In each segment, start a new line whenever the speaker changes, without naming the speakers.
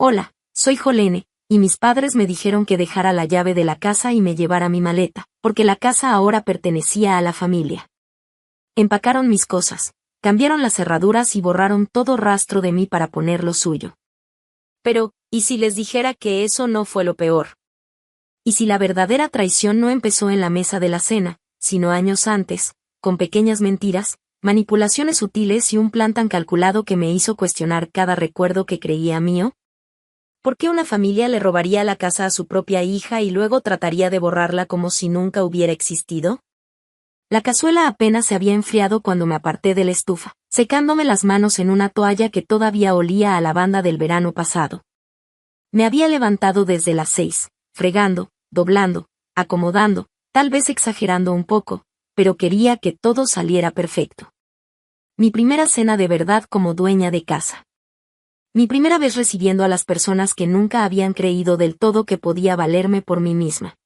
Hola, soy Jolene, y mis padres me dijeron que dejara la llave de la casa y me llevara mi maleta, porque la casa ahora pertenecía a la familia. Empacaron mis cosas, cambiaron las cerraduras y borraron todo rastro de mí para poner lo suyo. Pero, ¿y si les dijera que eso no fue lo peor? ¿Y si la verdadera traición no empezó en la mesa de la cena, sino años antes, con pequeñas mentiras, manipulaciones sutiles y un plan tan calculado que me hizo cuestionar cada recuerdo que creía mío? ¿Por qué una familia le robaría la casa a su propia hija y luego trataría de borrarla como si nunca hubiera existido? La cazuela apenas se había enfriado cuando me aparté de la estufa, secándome las manos en una toalla que todavía olía a lavanda del verano pasado. Me había levantado desde las 6, fregando, doblando, acomodando, tal vez exagerando un poco, pero quería que todo saliera perfecto. Mi primera cena de verdad como dueña de casa. Mi primera vez recibiendo a las personas que nunca habían creído del todo que podía valerme por mí misma.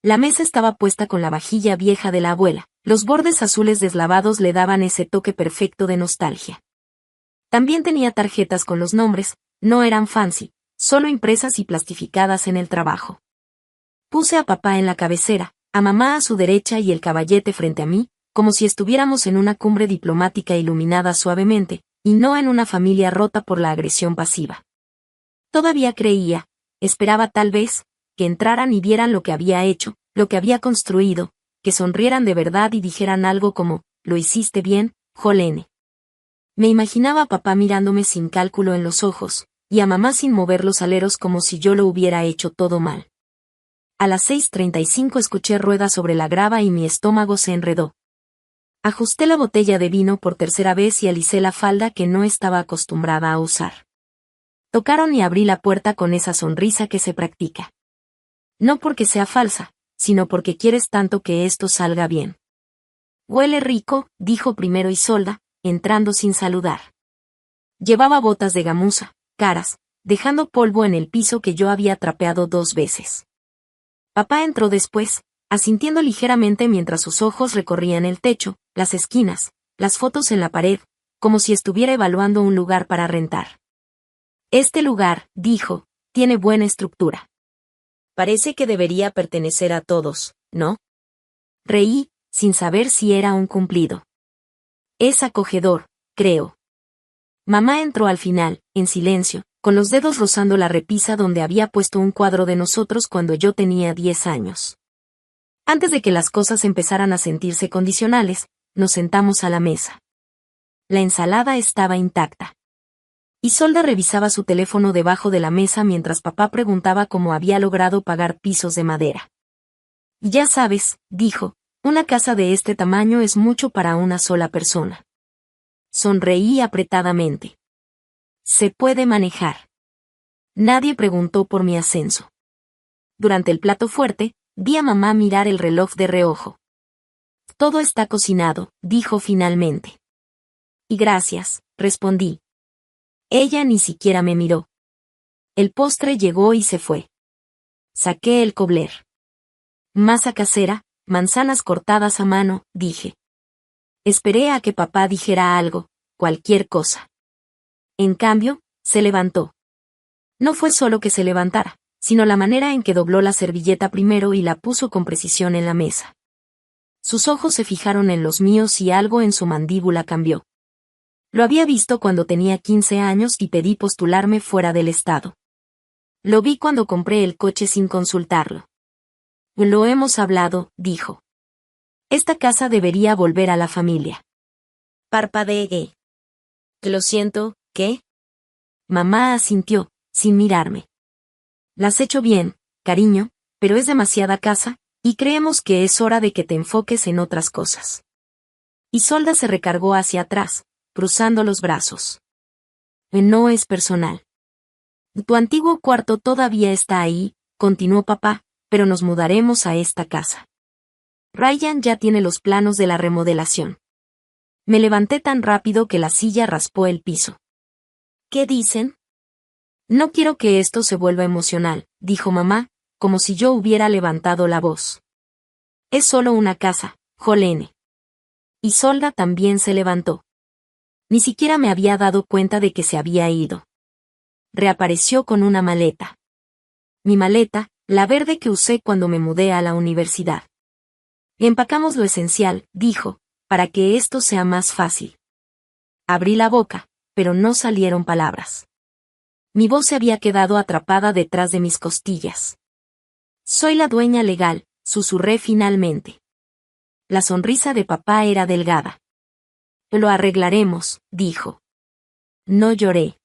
La mesa estaba puesta con la vajilla vieja de la abuela, los bordes azules deslavados le daban ese toque perfecto de nostalgia. También tenía tarjetas con los nombres, no eran fancy, solo impresas y plastificadas en el trabajo. Puse a papá en la cabecera, a mamá a su derecha y el caballete frente a mí, como si estuviéramos en una cumbre diplomática iluminada suavemente, y no en una familia rota por la agresión pasiva. Todavía creía, esperaba tal vez, que entraran y vieran lo que había hecho, lo que había construido, que sonrieran de verdad y dijeran algo como, «Lo hiciste bien, Jolene». Me imaginaba a papá mirándome sin cálculo en los ojos, y a mamá sin mover los aleros como si yo lo hubiera hecho todo mal. A las 6:35 escuché ruedas sobre la grava y mi estómago se enredó. Ajusté la botella de vino por tercera vez y alicé la falda que no estaba acostumbrada a usar. Tocaron y abrí la puerta con esa sonrisa que se practica. No porque sea falsa, sino porque quieres tanto que esto salga bien. Huele rico, dijo primero Isolda, entrando sin saludar. Llevaba botas de gamuza, caras, dejando polvo en el piso que yo había trapeado 2 veces. Papá entró después, asintiendo ligeramente mientras sus ojos recorrían el techo, las esquinas, las fotos en la pared, como si estuviera evaluando un lugar para rentar. Este lugar, dijo, tiene buena estructura. Parece que debería pertenecer a todos, ¿no? Reí, sin saber si era un cumplido. Es acogedor, creo. Mamá entró al final, en silencio, con los dedos rozando la repisa donde había puesto un cuadro de nosotros cuando yo tenía 10 años. Antes de que las cosas empezaran a sentirse condicionales, nos sentamos a la mesa. La ensalada estaba intacta. Isolda revisaba su teléfono debajo de la mesa mientras papá preguntaba cómo había logrado pagar pisos de madera. Ya sabes, dijo, una casa de este tamaño es mucho para una sola persona. Sonreí apretadamente. Se puede manejar. Nadie preguntó por mi ascenso. Durante el plato fuerte, vi a mamá mirar el reloj de reojo. Todo está cocinado, dijo finalmente. Y gracias, respondí. Ella ni siquiera me miró. El postre llegó y se fue. Saqué el cobler. Masa casera, manzanas cortadas a mano, dije. Esperé a que papá dijera algo, cualquier cosa. En cambio, se levantó. No fue solo que se levantara, sino la manera en que dobló la servilleta primero y la puso con precisión en la mesa. Sus ojos se fijaron en los míos y algo en su mandíbula cambió. Lo había visto cuando tenía 15 años y pedí postularme fuera del estado. Lo vi cuando compré el coche sin consultarlo. Lo hemos hablado, dijo. Esta casa debería volver a la familia. Parpadeé. Lo siento, ¿qué? Mamá asintió, sin mirarme. La has hecho bien, cariño, pero es demasiada casa, y creemos que es hora de que te enfoques en otras cosas. Isolda se recargó hacia atrás, cruzando los brazos. No es personal. Tu antiguo cuarto todavía está ahí, continuó papá, pero nos mudaremos a esta casa. Ryan ya tiene los planos de la remodelación. Me levanté tan rápido que la silla raspó el piso. ¿Qué dicen? No quiero que esto se vuelva emocional, dijo mamá, como si yo hubiera levantado la voz. Es solo una casa, Jolene. Isolda también se levantó. Ni siquiera me había dado cuenta de que se había ido. reapareció con una maleta. Mi maleta, la verde que usé cuando me mudé a la universidad. Empacamos lo esencial, dijo, para que esto sea más fácil. Abrí la boca, pero no salieron palabras. Mi voz se había quedado atrapada detrás de mis costillas. Soy la dueña legal, susurré finalmente. La sonrisa de papá era delgada. Lo arreglaremos, dijo. No lloré.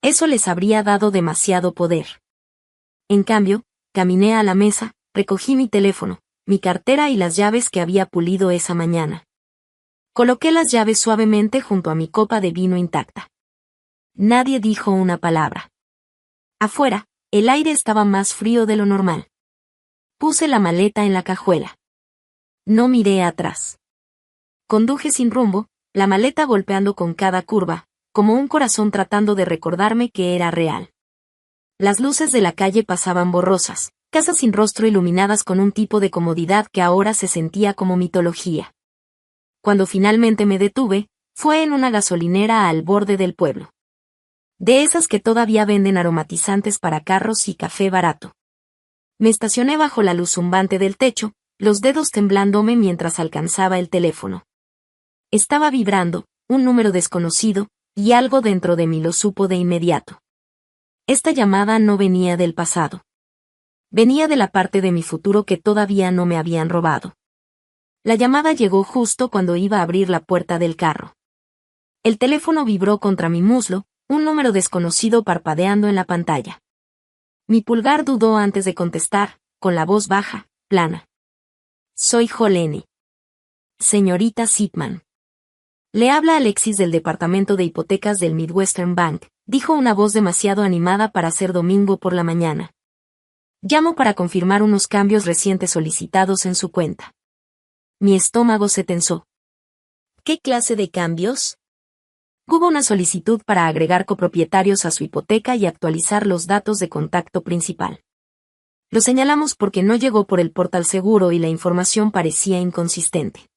Eso les habría dado demasiado poder. En cambio, caminé a la mesa, recogí mi teléfono, mi cartera y las llaves que había pulido esa mañana. Coloqué las llaves suavemente junto a mi copa de vino intacta. Nadie dijo una palabra. Afuera, el aire estaba más frío de lo normal. Puse la maleta en la cajuela. No miré atrás. Conduje sin rumbo, la maleta golpeando con cada curva, como un corazón tratando de recordarme que era real. Las luces de la calle pasaban borrosas, casas sin rostro iluminadas con un tipo de comodidad que ahora se sentía como mitología. Cuando finalmente me detuve, fue en una gasolinera al borde del pueblo. De esas que todavía venden aromatizantes para carros y café barato. Me estacioné bajo la luz zumbante del techo, los dedos temblándome mientras alcanzaba el teléfono. Estaba vibrando, un número desconocido, y algo dentro de mí lo supo de inmediato. Esta llamada no venía del pasado. Venía de la parte de mi futuro que todavía no me habían robado. La llamada llegó justo cuando iba a abrir la puerta del carro. El teléfono vibró contra mi muslo, un número desconocido parpadeando en la pantalla. Mi pulgar dudó antes de contestar, con la voz baja, plana. Soy Jolene. Señorita Sipman. Le habla Alexis del departamento de hipotecas del Midwestern Bank, dijo una voz demasiado animada para ser domingo por la mañana. Llamo para confirmar unos cambios recientes solicitados en su cuenta. Mi estómago se tensó. ¿Qué clase de cambios? Hubo una solicitud para agregar copropietarios a su hipoteca y actualizar los datos de contacto principal. Lo señalamos porque no llegó por el portal seguro y la información parecía inconsistente.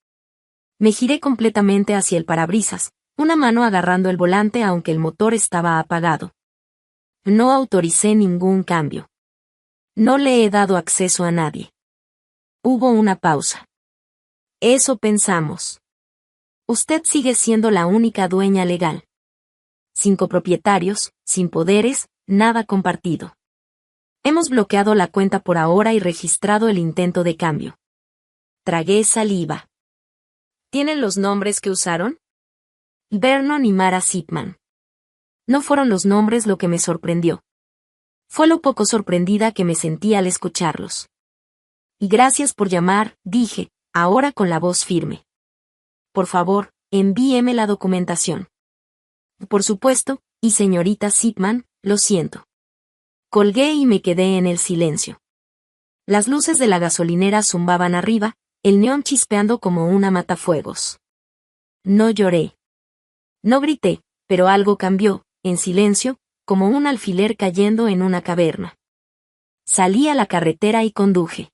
Me giré completamente hacia el parabrisas, una mano agarrando el volante aunque el motor estaba apagado. No autoricé ningún cambio. No le he dado acceso a nadie. Hubo una pausa. Eso pensamos. Usted sigue siendo la única dueña legal. Sin copropietarios, sin poderes, nada compartido. Hemos bloqueado la cuenta por ahora y registrado el intento de cambio. Tragué saliva. ¿Tienen los nombres que usaron? Vernon y Mara Sipman. No fueron los nombres lo que me sorprendió. Fue lo poco sorprendida que me sentí al escucharlos. Y gracias por llamar, dije, ahora con la voz firme. Por favor, envíeme la documentación. Por supuesto, y señorita Sipman, lo siento. Colgué y me quedé en el silencio. Las luces de la gasolinera zumbaban arriba, el neón chispeando como una matafuegos. No lloré. No grité, pero algo cambió, en silencio, como un alfiler cayendo en una caverna. Salí a la carretera y conduje.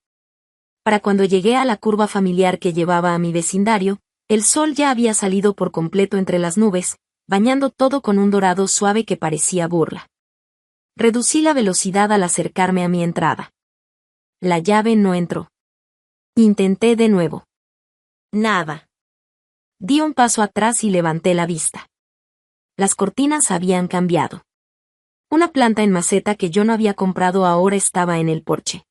Para cuando llegué a la curva familiar que llevaba a mi vecindario, el sol ya había salido por completo entre las nubes, bañando todo con un dorado suave que parecía burla. Reducí la velocidad al acercarme a mi entrada. La llave no entró. Intenté de nuevo. Nada. Di un paso atrás y levanté la vista. Las cortinas habían cambiado. Una planta en maceta que yo no había comprado ahora estaba en el porche.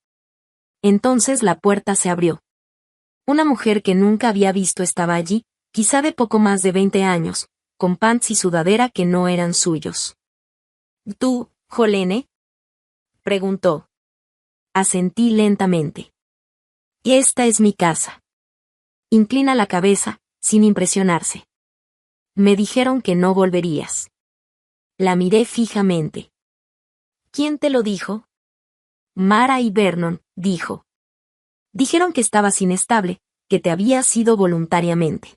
Entonces la puerta se abrió. Una mujer que nunca había visto estaba allí, quizá de poco más de 20 años, con pants y sudadera que no eran suyos. ¿Tú, Jolene? Preguntó. Asentí lentamente. Esta es mi casa. Inclina la cabeza, sin impresionarse. Me dijeron que no volverías. La miré fijamente. ¿Quién te lo dijo? Mara y Vernon, dijo. Dijeron que estabas inestable, que te habías ido voluntariamente.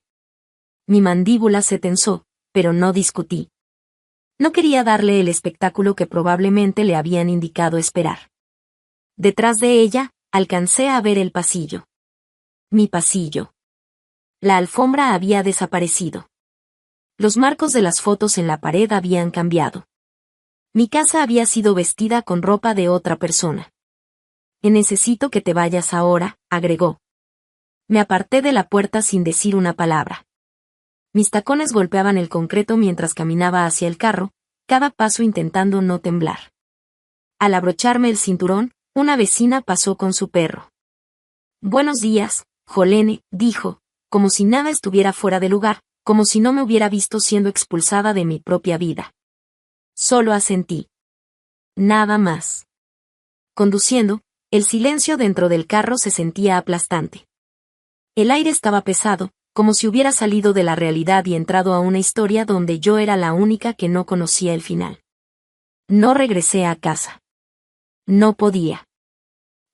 Mi mandíbula se tensó, pero no discutí. No quería darle el espectáculo que probablemente le habían indicado esperar. Detrás de ella, alcancé a ver el pasillo. Mi pasillo. La alfombra había desaparecido. Los marcos de las fotos en la pared habían cambiado. Mi casa había sido vestida con ropa de otra persona. Necesito que te vayas ahora, agregó. Me aparté de la puerta sin decir una palabra. Mis tacones golpeaban el concreto mientras caminaba hacia el carro, cada paso intentando no temblar. Al abrocharme el cinturón, una vecina pasó con su perro. Buenos días, Jolene, dijo, como si nada estuviera fuera de lugar, como si no me hubiera visto siendo expulsada de mi propia vida. Solo asentí. Nada más. Conduciendo, el silencio dentro del carro se sentía aplastante. El aire estaba pesado, como si hubiera salido de la realidad y entrado a una historia donde yo era la única que no conocía el final. No regresé a casa. No podía.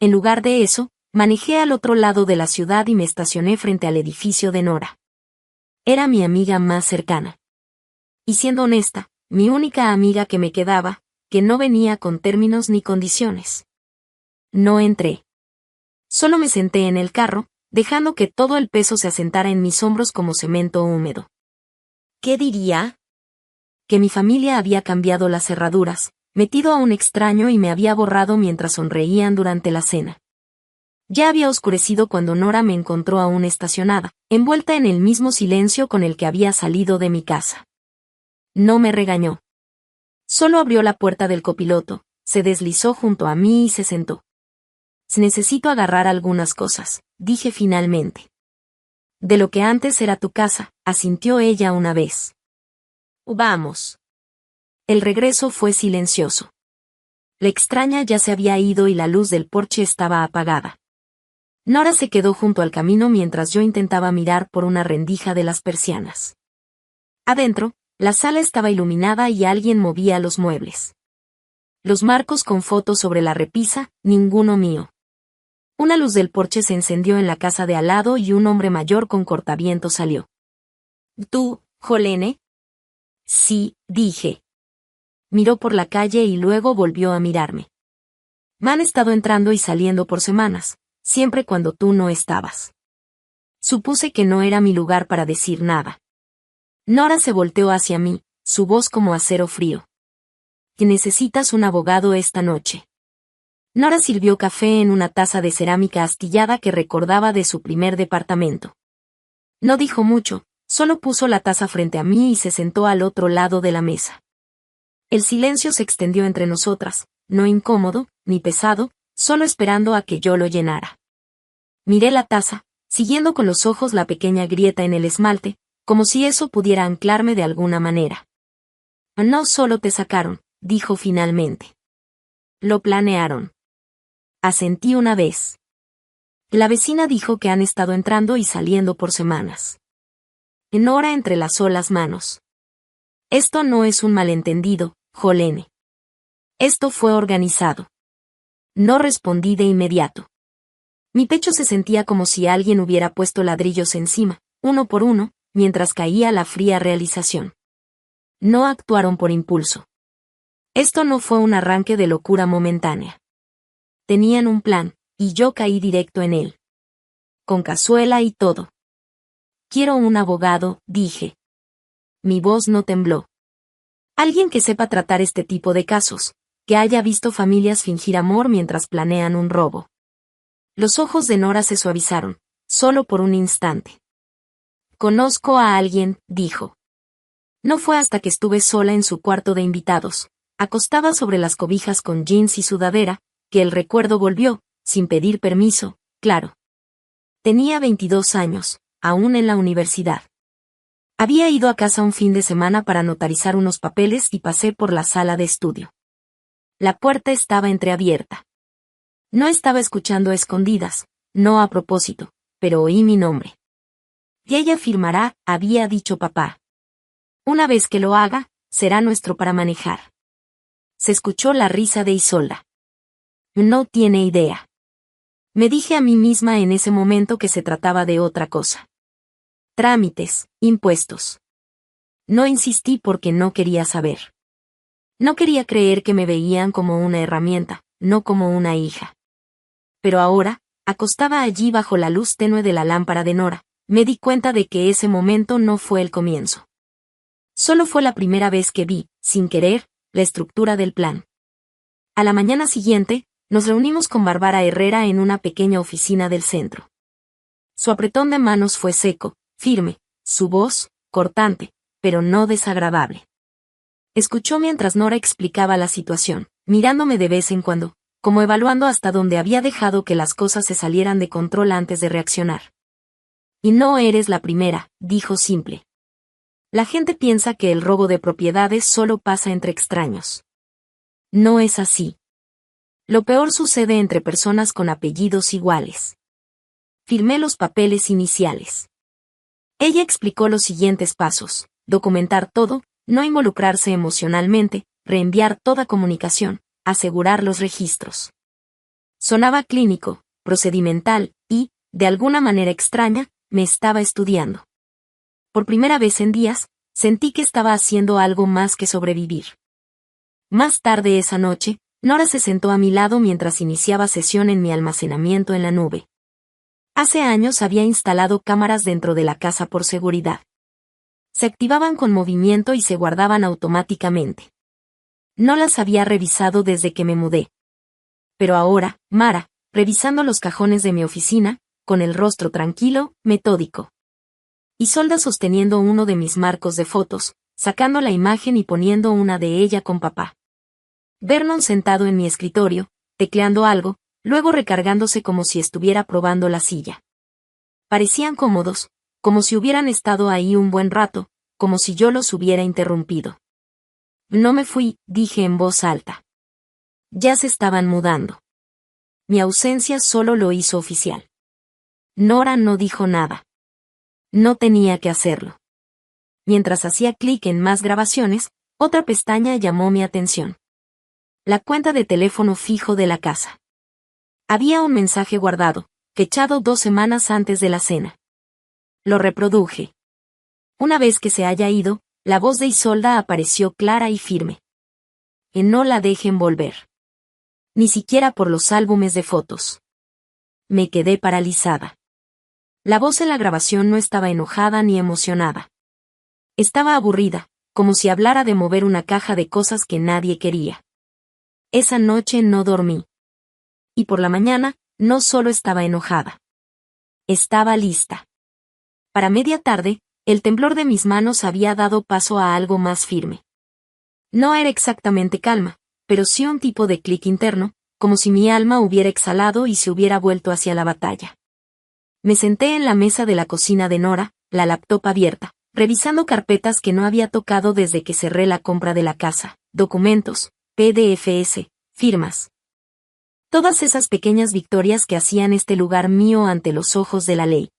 En lugar de eso, manejé al otro lado de la ciudad y me estacioné frente al edificio de Nora. Era mi amiga más cercana. Y siendo honesta, mi única amiga que me quedaba, que no venía con términos ni condiciones. No entré. Solo me senté en el carro, dejando que todo el peso se asentara en mis hombros como cemento húmedo. ¿Qué diría? Que mi familia había cambiado las cerraduras, metido a un extraño y me había borrado mientras sonreían durante la cena. Ya había oscurecido cuando Nora me encontró aún estacionada, envuelta en el mismo silencio con el que había salido de mi casa. No me regañó. Solo abrió la puerta del copiloto, se deslizó junto a mí y se sentó. Necesito agarrar algunas cosas, dije finalmente. De lo que antes era tu casa, asintió ella una vez. Vamos. El regreso fue silencioso. La extraña ya se había ido y la luz del porche estaba apagada. Nora se quedó junto al camino mientras yo intentaba mirar por una rendija de las persianas. Adentro, la sala estaba iluminada y alguien movía los muebles. Los marcos con fotos sobre la repisa, ninguno mío. Una luz del porche se encendió en la casa de al lado y un hombre mayor con cortavientos salió. ¿Tú, Jolene? Sí, dije. Miró por la calle y luego volvió a mirarme. Me han estado entrando y saliendo por semanas, siempre cuando tú no estabas. Supuse que no era mi lugar para decir nada. Nora se volteó hacia mí, su voz como acero frío. ¿Que necesitas un abogado esta noche? Nora sirvió café en una taza de cerámica astillada que recordaba de su primer departamento. No dijo mucho, solo puso la taza frente a mí y se sentó al otro lado de la mesa. El silencio se extendió entre nosotras, no incómodo, ni pesado, solo esperando a que yo lo llenara. Miré la taza, siguiendo con los ojos la pequeña grieta en el esmalte, como si eso pudiera anclarme de alguna manera. No solo te sacaron, dijo finalmente. Lo planearon. Asentí una vez. La vecina dijo que han estado entrando y saliendo por semanas. Nora entrelazó las manos. Esto no es un malentendido, Jolene. Esto fue organizado. No respondí de inmediato. Mi pecho se sentía como si alguien hubiera puesto ladrillos encima, uno por uno, mientras caía la fría realización. No actuaron por impulso. Esto no fue un arranque de locura momentánea. Tenían un plan, y yo caí directo en él. Con cazuela y todo. Quiero un abogado, dije. Mi voz no tembló. Alguien que sepa tratar este tipo de casos, que haya visto familias fingir amor mientras planean un robo. Los ojos de Nora se suavizaron, solo por un instante. Conozco a alguien, dijo. No fue hasta que estuve sola en su cuarto de invitados, acostada sobre las cobijas con jeans y sudadera, que el recuerdo volvió, sin pedir permiso, claro. Tenía 22 años, aún en la universidad. Había ido a casa un fin de semana para notarizar unos papeles y pasé por la sala de estudio. La puerta estaba entreabierta. No estaba escuchando a escondidas, no a propósito, pero oí mi nombre. Y ella firmará, había dicho papá. Una vez que lo haga, será nuestro para manejar. Se escuchó la risa de Isolda. No tiene idea. Me dije a mí misma en ese momento que se trataba de otra cosa. Trámites, impuestos. No insistí porque no quería saber. No quería creer que me veían como una herramienta, no como una hija. Pero ahora, acostada allí bajo la luz tenue de la lámpara de Nora, me di cuenta de que ese momento no fue el comienzo. Solo fue la primera vez que vi, sin querer, la estructura del plan. A la mañana siguiente, nos reunimos con Bárbara Herrera en una pequeña oficina del centro. Su apretón de manos fue seco, firme, su voz, cortante, pero no desagradable. Escuchó mientras Nora explicaba la situación, mirándome de vez en cuando, como evaluando hasta dónde había dejado que las cosas se salieran de control antes de reaccionar. Y no eres la primera, dijo simple. La gente piensa que el robo de propiedades solo pasa entre extraños. No es así. Lo peor sucede entre personas con apellidos iguales. Firmé los papeles iniciales. Ella explicó los siguientes pasos: documentar todo, no involucrarse emocionalmente, reenviar toda comunicación, asegurar los registros. Sonaba clínico, procedimental, y, de alguna manera extraña, me estaba estudiando. Por primera vez en días, sentí que estaba haciendo algo más que sobrevivir. Más tarde esa noche, Nora se sentó a mi lado mientras iniciaba sesión en mi almacenamiento en la nube. Hace años había instalado cámaras dentro de la casa por seguridad. Se activaban con movimiento y se guardaban automáticamente. No las había revisado desde que me mudé. Pero ahora, Mara, revisando los cajones de mi oficina, con el rostro tranquilo, metódico. Isolda sosteniendo uno de mis marcos de fotos, sacando la imagen y poniendo una de ella con papá. Vernon sentado en mi escritorio, tecleando algo, luego recargándose como si estuviera probando la silla. Parecían cómodos, como si hubieran estado ahí un buen rato, como si yo los hubiera interrumpido. No me fui, dije en voz alta. Ya se estaban mudando. Mi ausencia solo lo hizo oficial. Nora no dijo nada. No tenía que hacerlo. Mientras hacía clic en más grabaciones, otra pestaña llamó mi atención. La cuenta de teléfono fijo de la casa. Había un mensaje guardado, fechado 2 semanas antes de la cena. Lo reproduje. Una vez que se haya ido, la voz de Isolda apareció clara y firme. Que no la dejen volver. Ni siquiera por los álbumes de fotos. Me quedé paralizada. La voz en la grabación no estaba enojada ni emocionada. Estaba aburrida, como si hablara de mover una caja de cosas que nadie quería. Esa noche no dormí. Y por la mañana, no solo estaba enojada. Estaba lista. Para media tarde, el temblor de mis manos había dado paso a algo más firme. No era exactamente calma, pero sí un tipo de clic interno, como si mi alma hubiera exhalado y se hubiera vuelto hacia la batalla. Me senté en la mesa de la cocina de Nora, la laptop abierta, revisando carpetas que no había tocado desde que cerré la compra de la casa, documentos, PDFs, firmas. Todas esas pequeñas victorias que hacían este lugar mío ante los ojos de la ley.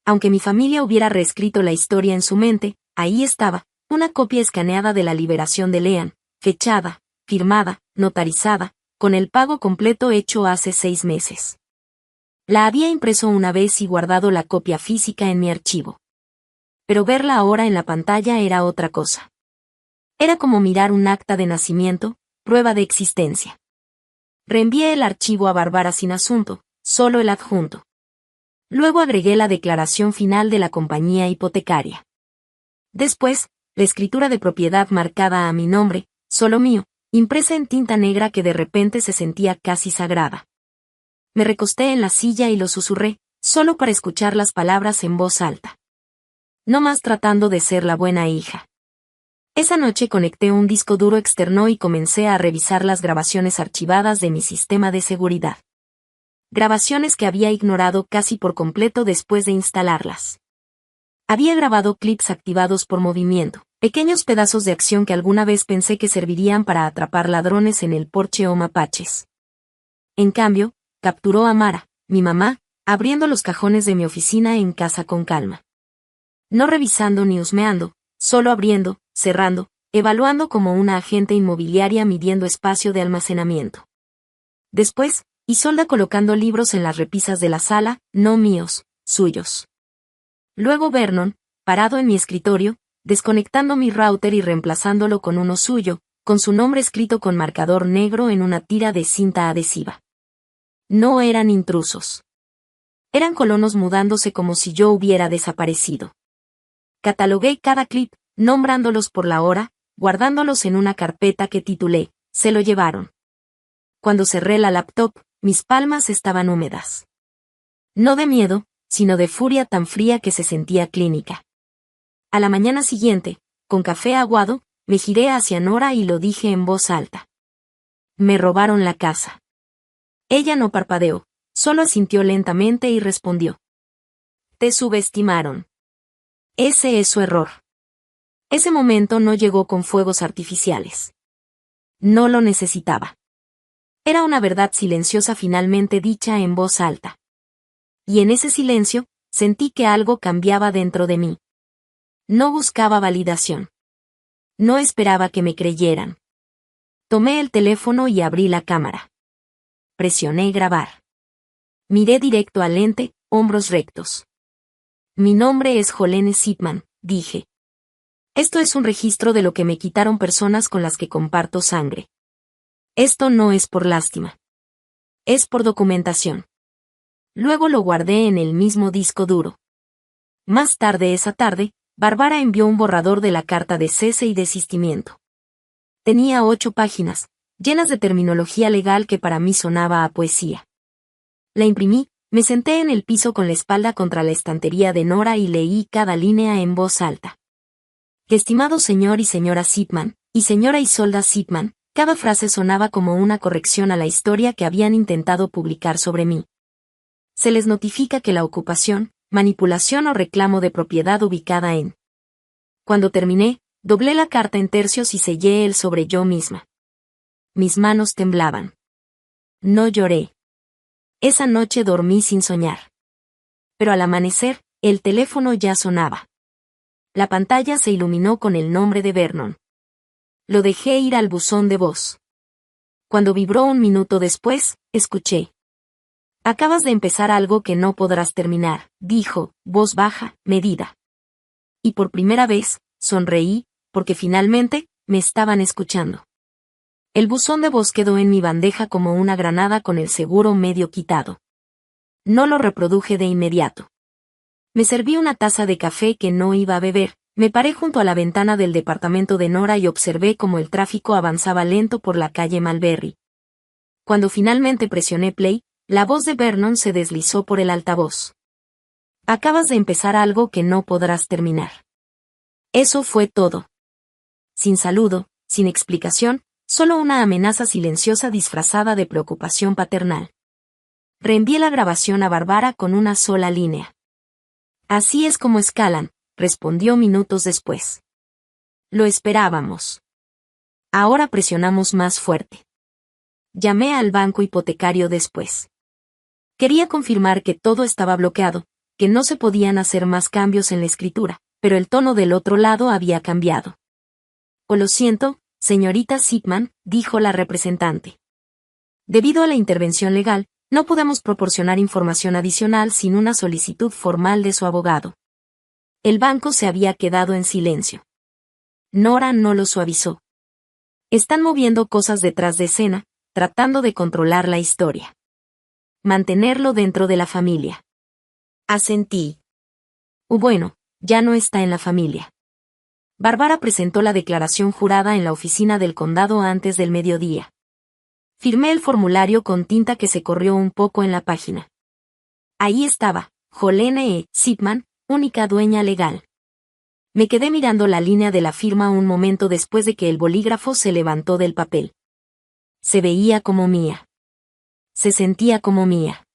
Aunque mi familia hubiera reescrito la historia en su mente, ahí estaba, una copia escaneada de la liberación de Leanne, fechada, firmada, notarizada, con el pago completo hecho hace 6 meses. La había impreso una vez y guardado la copia física en mi archivo. Pero verla ahora en la pantalla era otra cosa. Era como mirar un acta de nacimiento, prueba de existencia. Reenvié el archivo a Bárbara sin asunto, solo el adjunto. Luego agregué la declaración final de la compañía hipotecaria. Después, la escritura de propiedad marcada a mi nombre, solo mío, impresa en tinta negra que de repente se sentía casi sagrada. Me recosté en la silla y lo susurré, solo para escuchar las palabras en voz alta. No más tratando de ser la buena hija. Esa noche conecté un disco duro externo y comencé a revisar las grabaciones archivadas de mi sistema de seguridad. Grabaciones que había ignorado casi por completo después de instalarlas. Había grabado clips activados por movimiento, pequeños pedazos de acción que alguna vez pensé que servirían para atrapar ladrones en el porche o mapaches. En cambio, capturó a Mara, mi mamá, abriendo los cajones de mi oficina en casa con calma. No revisando ni husmeando, solo abriendo, cerrando, evaluando como una agente inmobiliaria midiendo espacio de almacenamiento. Después, Isolda colocando libros en las repisas de la sala, no míos, suyos. Luego Vernon, parado en mi escritorio, desconectando mi router y reemplazándolo con uno suyo, con su nombre escrito con marcador negro en una tira de cinta adhesiva. No eran intrusos. Eran colonos mudándose como si yo hubiera desaparecido. Catalogué cada clip, nombrándolos por la hora, guardándolos en una carpeta que titulé, Se lo llevaron. Cuando cerré la laptop, mis palmas estaban húmedas. No de miedo, sino de furia tan fría que se sentía clínica. A la mañana siguiente, con café aguado, me giré hacia Nora y lo dije en voz alta. Me robaron la casa. Ella no parpadeó, solo asintió lentamente y respondió. Te subestimaron. Ese es su error. Ese momento no llegó con fuegos artificiales. No lo necesitaba. Era una verdad silenciosa finalmente dicha en voz alta. Y en ese silencio, sentí que algo cambiaba dentro de mí. No buscaba validación. No esperaba que me creyeran. Tomé el teléfono y abrí la cámara. Presioné grabar. Miré directo al lente, hombros rectos. Mi nombre es Jolene Sipman, dije. Esto es un registro de lo que me quitaron personas con las que comparto sangre. Esto no es por lástima. Es por documentación. Luego lo guardé en el mismo disco duro. Más tarde esa tarde, Bárbara envió un borrador de la carta de cese y desistimiento. Tenía 8 páginas, llenas de terminología legal que para mí sonaba a poesía. La imprimí, me senté en el piso con la espalda contra la estantería de Nora y leí cada línea en voz alta. Estimado señor y señora Sipman, y señora Isolda Sipman, cada frase sonaba como una corrección a la historia que habían intentado publicar sobre mí. Se les notifica que la ocupación, manipulación o reclamo de propiedad ubicada en. Cuando terminé, doblé la carta en tercios y sellé el sobre yo misma. Mis manos temblaban. No lloré. Esa noche dormí sin soñar. Pero al amanecer, el teléfono ya sonaba. La pantalla se iluminó con el nombre de Vernon. Lo dejé ir al buzón de voz. Cuando vibró un minuto después, escuché. Acabas de empezar algo que no podrás terminar, dijo, voz baja, medida. Y por primera vez, sonreí, porque finalmente, me estaban escuchando. El buzón de voz quedó en mi bandeja como una granada con el seguro medio quitado. No lo reproduje de inmediato. Me serví una taza de café que no iba a beber, me paré junto a la ventana del departamento de Nora y observé cómo el tráfico avanzaba lento por la calle Malberry. Cuando finalmente presioné play, la voz de Vernon se deslizó por el altavoz. Acabas de empezar algo que no podrás terminar. Eso fue todo. Sin saludo, sin explicación, solo una amenaza silenciosa disfrazada de preocupación paternal. Reenvié la grabación a Bárbara con una sola línea. Así es como escalan, respondió minutos después. Lo esperábamos. Ahora presionamos más fuerte. Llamé al banco hipotecario después. Quería confirmar que todo estaba bloqueado, que no se podían hacer más cambios en la escritura, pero el tono del otro lado había cambiado. Oh, lo siento, señorita Sipman, dijo la representante. Debido a la intervención legal, no podemos proporcionar información adicional sin una solicitud formal de su abogado. El banco se había quedado en silencio. Nora no lo suavizó. Están moviendo cosas detrás de escena, tratando de controlar la historia. Mantenerlo dentro de la familia. Asentí. Bueno, ya no está en la familia. Bárbara presentó la declaración jurada en la oficina del condado antes del mediodía. Firmé el formulario con tinta que se corrió un poco en la página. Ahí estaba, Jolene E. Sipman, única dueña legal. Me quedé mirando la línea de la firma un momento después de que el bolígrafo se levantó del papel. Se veía como mía. Se sentía como mía.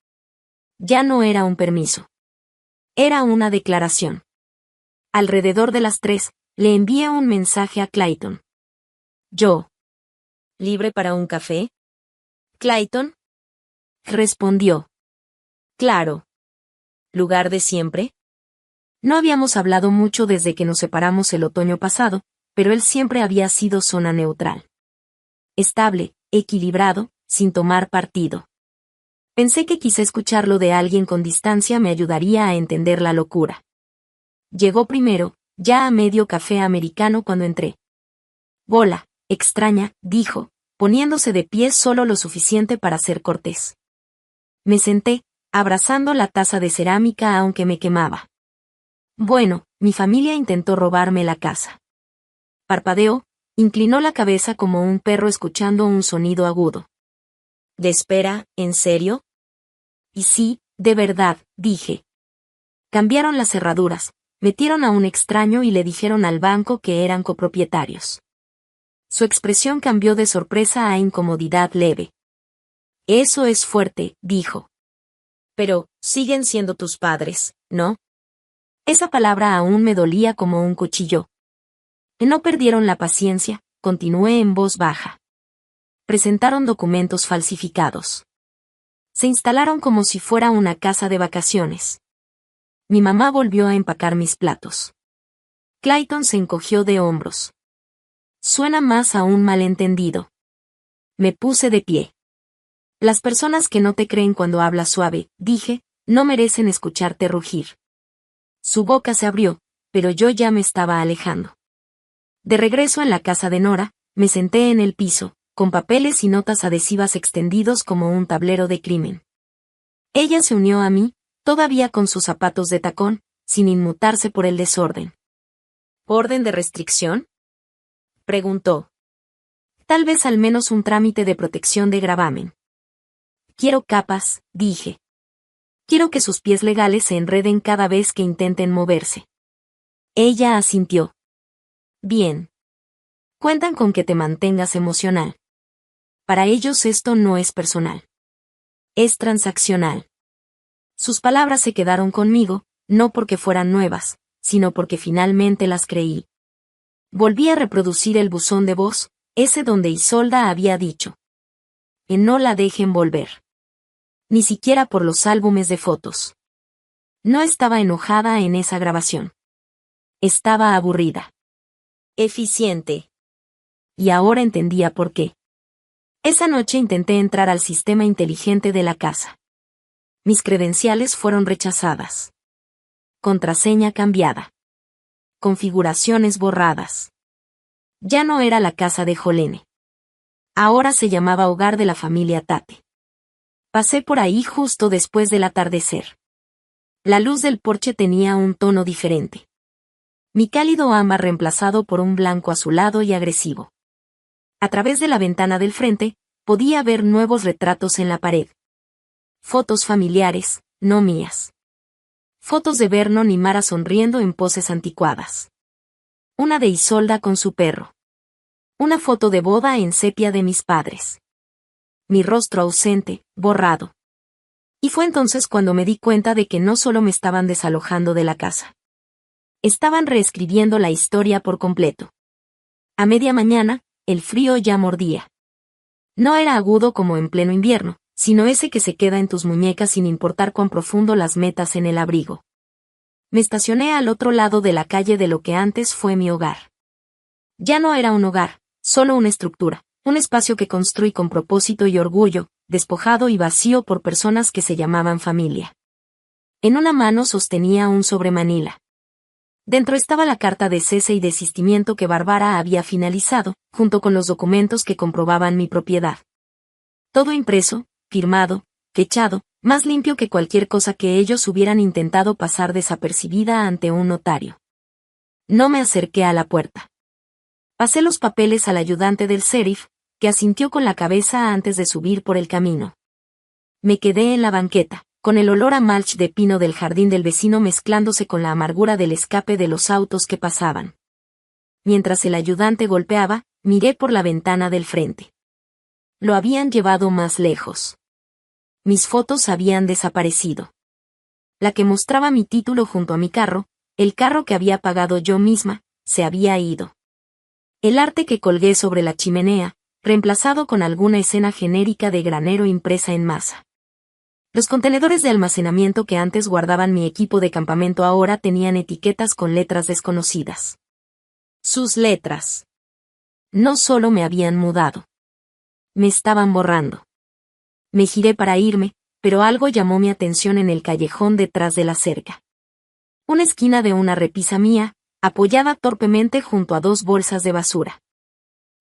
Ya no era un permiso. Era una declaración. Alrededor de las 3, le envié un mensaje a Clayton. Yo. ¿Libre para un café? Clayton. Respondió. Claro. ¿Lugar de siempre? No habíamos hablado mucho desde que nos separamos el otoño pasado, pero él siempre había sido zona neutral. Estable, equilibrado, sin tomar partido. Pensé que quizá escucharlo de alguien con distancia me ayudaría a entender la locura. Llegó primero, ya a medio café americano cuando entré. Bola, extraña, dijo, poniéndose de pie solo lo suficiente para ser cortés. Me senté, abrazando la taza de cerámica aunque me quemaba. Bueno, mi familia intentó robarme la casa. Parpadeó, Inclinó la cabeza como un perro escuchando un sonido agudo. ¿De espera, en serio? Y sí, de verdad, dije. Cambiaron las cerraduras, metieron a un extraño y le dijeron al banco que eran copropietarios. Su expresión cambió de sorpresa a incomodidad leve. Eso es fuerte, dijo. Pero, siguen siendo tus padres, ¿no? Esa palabra aún me dolía como un cuchillo. No perdieron la paciencia, continué en voz baja. Presentaron documentos falsificados. Se instalaron como si fuera una casa de vacaciones. Mi mamá volvió a empacar mis platos. Clayton se encogió de hombros. Suena más a un malentendido. Me puse de pie. Las personas que no te creen cuando hablas suave, dije, no merecen escucharte rugir. Su boca se abrió, pero yo ya me estaba alejando. De regreso en la casa de Nora, me senté en el piso, con papeles y notas adhesivas extendidos como un tablero de crimen. Ella se unió a mí, todavía con sus zapatos de tacón, sin inmutarse por el desorden. ¿Orden de restricción?, preguntó. Tal vez al menos un trámite de protección de gravamen. Quiero capas, dije. Quiero que sus pies legales se enreden cada vez que intenten moverse. Ella asintió. Bien. Cuentan con que te mantengas emocional. Para ellos esto no es personal. Es transaccional. Sus palabras se quedaron conmigo, no porque fueran nuevas, sino porque finalmente las creí. Volví a reproducir el buzón de voz, ese donde Isolda había dicho. Que no la dejen volver. Ni siquiera por los álbumes de fotos. No estaba enojada en esa grabación. Estaba aburrida. Eficiente. Y ahora entendía por qué. Esa noche intenté entrar al sistema inteligente de la casa. Mis credenciales fueron rechazadas. Contraseña cambiada. Configuraciones borradas. Ya no era la casa de Jolene. Ahora se llamaba hogar de la familia Tate. Pasé por ahí justo después del atardecer. La luz del porche tenía un tono diferente. Mi cálido ámbar reemplazado por un blanco azulado y agresivo. A través de la ventana del frente, podía ver nuevos retratos en la pared. Fotos familiares, no mías. Fotos de Vernon y Mara sonriendo en poses anticuadas. Una de Isolda con su perro. Una foto de boda en sepia de mis padres. Mi rostro ausente, borrado. Y fue entonces cuando me di cuenta de que no solo me estaban desalojando de la casa. Estaban reescribiendo la historia por completo. A media mañana, el frío ya mordía. No era agudo como en pleno invierno, sino ese que se queda en tus muñecas sin importar cuán profundo las metas en el abrigo. Me estacioné al otro lado de la calle de lo que antes fue mi hogar. Ya no era un hogar, solo una estructura, un espacio que construí con propósito y orgullo, despojado y vacío por personas que se llamaban familia. En una mano sostenía un sobremanila. Dentro estaba la carta de cese y desistimiento que Bárbara había finalizado, junto con los documentos que comprobaban mi propiedad. Todo impreso, firmado, fechado, más limpio que cualquier cosa que ellos hubieran intentado pasar desapercibida ante un notario. No me acerqué a la puerta. Pasé los papeles al ayudante del sheriff, que asintió con la cabeza antes de subir por el camino. Me quedé en la banqueta, con el olor a mulch de pino del jardín del vecino mezclándose con la amargura del escape de los autos que pasaban. Mientras el ayudante golpeaba, miré por la ventana del frente. Lo habían llevado más lejos. Mis fotos habían desaparecido. La que mostraba mi título junto a mi carro, el carro que había pagado yo misma, se había ido. El arte que colgué sobre la chimenea, reemplazado con alguna escena genérica de granero impresa en masa. Los contenedores de almacenamiento que antes guardaban mi equipo de campamento ahora tenían etiquetas con letras desconocidas. Sus letras. No solo me habían mudado. Me estaban borrando. Me giré para irme, pero algo llamó mi atención en el callejón detrás de la cerca. Una esquina de una repisa mía, apoyada torpemente junto a dos bolsas de basura.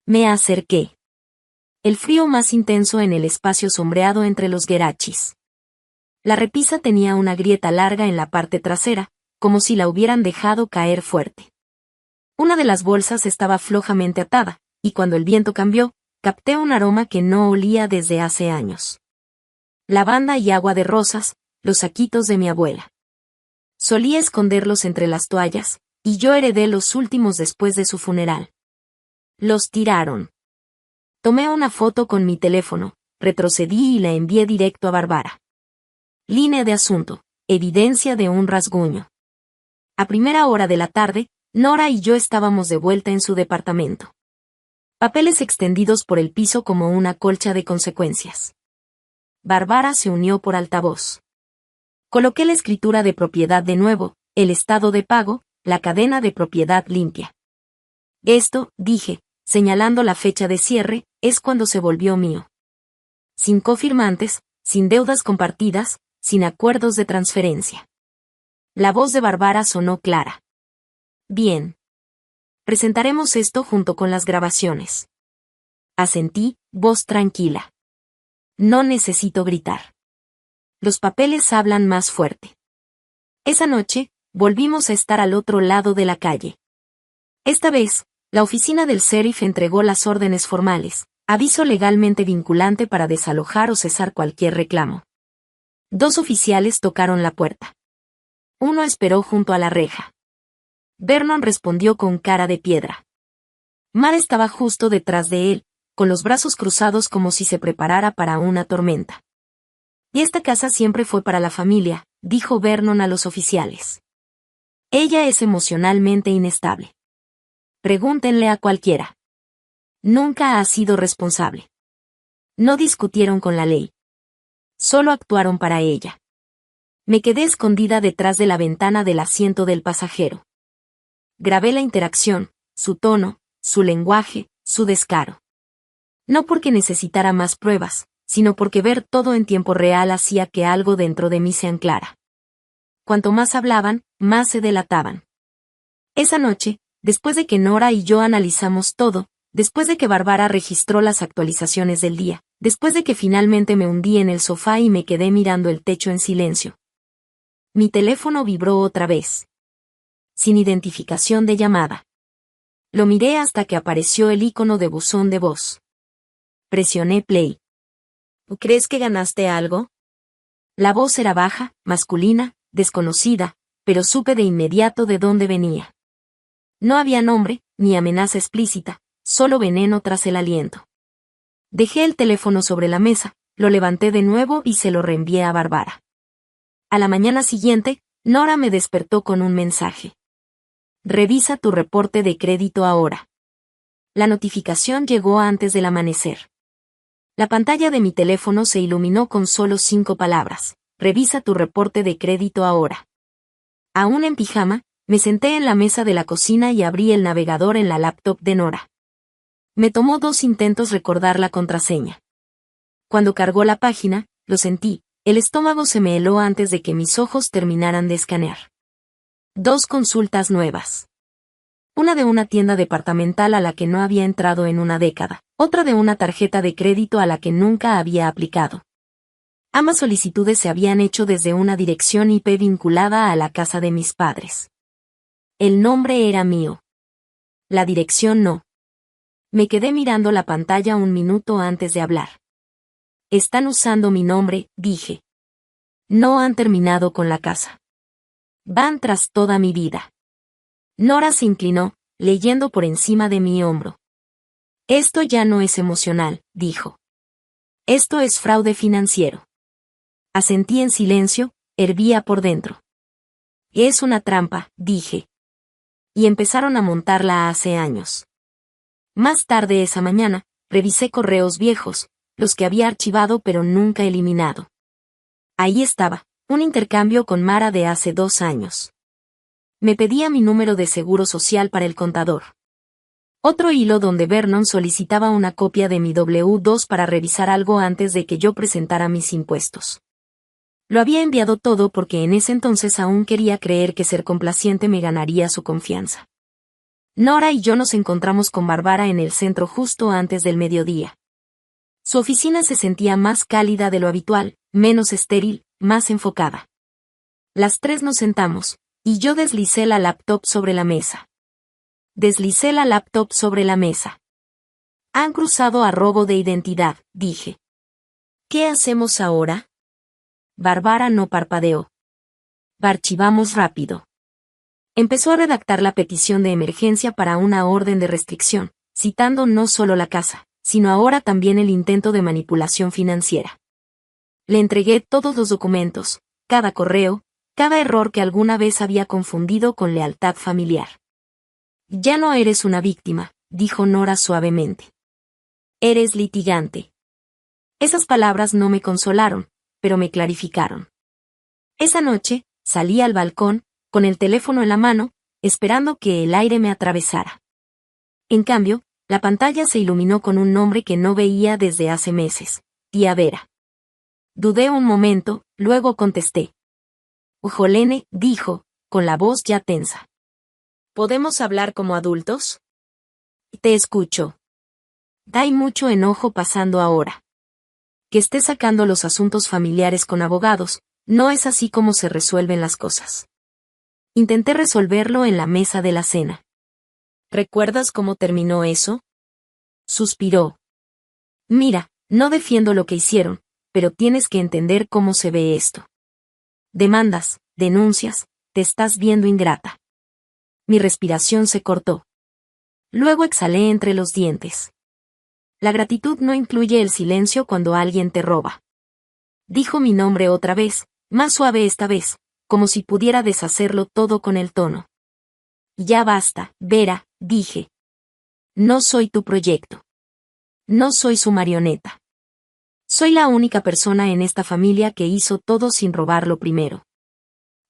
Me acerqué. El frío más intenso en el espacio sombreado entre los guerachis. La repisa tenía una grieta larga en la parte trasera, como si la hubieran dejado caer fuerte. Una de las bolsas estaba flojamente atada, y cuando el viento cambió, capté un aroma que no olía desde hace años. Lavanda y agua de rosas, los saquitos de mi abuela. Solía esconderlos entre las toallas, y yo heredé los últimos después de su funeral. Los tiraron. Tomé una foto con mi teléfono, retrocedí y la envié directo a Bárbara. Línea de asunto, evidencia de un rasguño. A primera hora de la tarde, Nora y yo estábamos de vuelta en su departamento. Papeles extendidos por el piso como una colcha de consecuencias. Bárbara se unió por altavoz. Coloqué la escritura de propiedad de nuevo, el estado de pago, la cadena de propiedad limpia. Esto, dije, señalando la fecha de cierre, es cuando se volvió mío. Sin cofirmantes, sin deudas compartidas, sin acuerdos de transferencia. La voz de Bárbara sonó clara. Bien. Presentaremos esto junto con las grabaciones. Asentí, voz tranquila. No necesito gritar. Los papeles hablan más fuerte. Esa noche, volvimos a estar al otro lado de la calle. Esta vez, la oficina del sheriff entregó las órdenes formales, aviso legalmente vinculante para desalojar o cesar cualquier reclamo. 2 oficiales tocaron la puerta. Uno esperó junto a la reja. Vernon respondió con cara de piedra. Mar estaba justo detrás de él, con los brazos cruzados como si se preparara para una tormenta. Y esta casa siempre fue para la familia, dijo Vernon a los oficiales. Ella es emocionalmente inestable. Pregúntenle a cualquiera. Nunca ha sido responsable. No discutieron con la ley. Solo actuaron para ella. Me quedé escondida detrás de la ventana del asiento del pasajero. Grabé la interacción, su tono, su lenguaje, su descaro. No porque necesitara más pruebas, sino porque ver todo en tiempo real hacía que algo dentro de mí se anclara. Cuanto más hablaban, más se delataban. Esa noche, después de que Nora y yo analizamos todo, después de que Bárbara registró las actualizaciones del día, después de que finalmente me hundí en el sofá y me quedé mirando el techo en silencio. Mi teléfono vibró otra vez. Sin identificación de llamada. Lo miré hasta que apareció el icono de buzón de voz. Presioné play. ¿Crees que ganaste algo? La voz era baja, masculina, desconocida, pero supe de inmediato de dónde venía. No había nombre, ni amenaza explícita, solo veneno tras el aliento. Dejé el teléfono sobre la mesa, lo levanté de nuevo y se lo reenvié a Bárbara. A la mañana siguiente, Nora me despertó con un mensaje. Revisa tu reporte de crédito ahora. La notificación llegó antes del amanecer. La pantalla de mi teléfono se iluminó con solo 5 palabras. Revisa tu reporte de crédito ahora. Aún en pijama, me senté en la mesa de la cocina y abrí el navegador en la laptop de Nora. Me tomó 2 intentos recordar la contraseña. Cuando cargó la página, lo sentí, el estómago se me heló antes de que mis ojos terminaran de escanear. 2 consultas nuevas. Una de una tienda departamental a la que no había entrado en una década, otra de una tarjeta de crédito a la que nunca había aplicado. Ambas solicitudes se habían hecho desde una dirección IP vinculada a la casa de mis padres. El nombre era mío. La dirección no. Me quedé mirando la pantalla un minuto antes de hablar. Están usando mi nombre, dije. No han terminado con la casa. Van tras toda mi vida. Nora se inclinó, leyendo por encima de mi hombro. Esto ya no es emocional, dijo. Esto es fraude financiero. Asentí en silencio, hervía por dentro. Es una trampa, dije. Y empezaron a montarla hace años. Más tarde esa mañana, revisé correos viejos, los que había archivado pero nunca eliminado. Ahí estaba, un intercambio con Mara de hace 2 años. Me pedía mi número de seguro social para el contador. Otro hilo donde Vernon solicitaba una copia de mi W2 para revisar algo antes de que yo presentara mis impuestos. Lo había enviado todo porque en ese entonces aún quería creer que ser complaciente me ganaría su confianza. Nora y yo nos encontramos con Bárbara en el centro justo antes del mediodía. Su oficina se sentía más cálida de lo habitual, menos estéril, más enfocada. Las 3 nos sentamos, y yo deslicé la laptop sobre la mesa. Han cruzado a robo de identidad, dije. ¿Qué hacemos ahora? Bárbara no parpadeó. Archivamos rápido. Empezó a redactar la petición de emergencia para una orden de restricción, citando no solo la casa, sino ahora también el intento de manipulación financiera. Le entregué todos los documentos, cada correo, cada error que alguna vez había confundido con lealtad familiar. Ya no eres una víctima, dijo Nora suavemente. Eres litigante. Esas palabras no me consolaron, pero me clarificaron. Esa noche, salí al balcón, con el teléfono en la mano, esperando que el aire me atravesara. En cambio, la pantalla se iluminó con un nombre que no veía desde hace meses, tía Vera. Dudé un momento, luego contesté. Jolene, dijo, con la voz ya tensa. ¿Podemos hablar como adultos? Te escucho. Hay mucho enojo pasando ahora. Que esté sacando los asuntos familiares con abogados, no es así como se resuelven las cosas. Intenté resolverlo en la mesa de la cena. ¿Recuerdas cómo terminó eso? Suspiró. Mira, no defiendo lo que hicieron, pero tienes que entender cómo se ve esto. Demandas, denuncias, te estás viendo ingrata. Mi respiración se cortó. Luego exhalé entre los dientes. La gratitud no incluye el silencio cuando alguien te roba. Dijo mi nombre otra vez, más suave esta vez, como si pudiera deshacerlo todo con el tono. Ya basta, Vera, dije. No soy tu proyecto. No soy su marioneta. Soy la única persona en esta familia que hizo todo sin robarlo primero.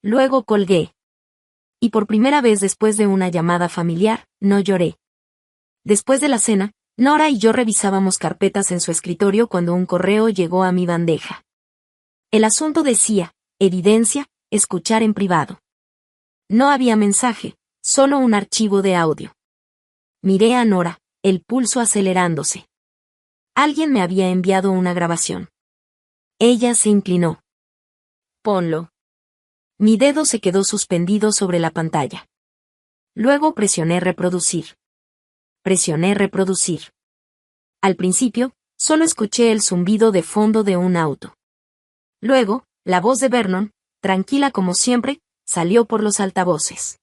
Luego colgué. Y por primera vez después de una llamada familiar, no lloré. Después de la cena, Nora y yo revisábamos carpetas en su escritorio cuando un correo llegó a mi bandeja. El asunto decía, evidencia, escuchar en privado. No había mensaje, solo un archivo de audio. Miré a Nora, el pulso acelerándose. Alguien me había enviado una grabación. Ella se inclinó. Ponlo. Mi dedo se quedó suspendido sobre la pantalla. Luego presioné reproducir. Presioné reproducir. Al principio, solo escuché el zumbido de fondo de un auto. Luego, la voz de Vernon, tranquila como siempre, salió por los altavoces.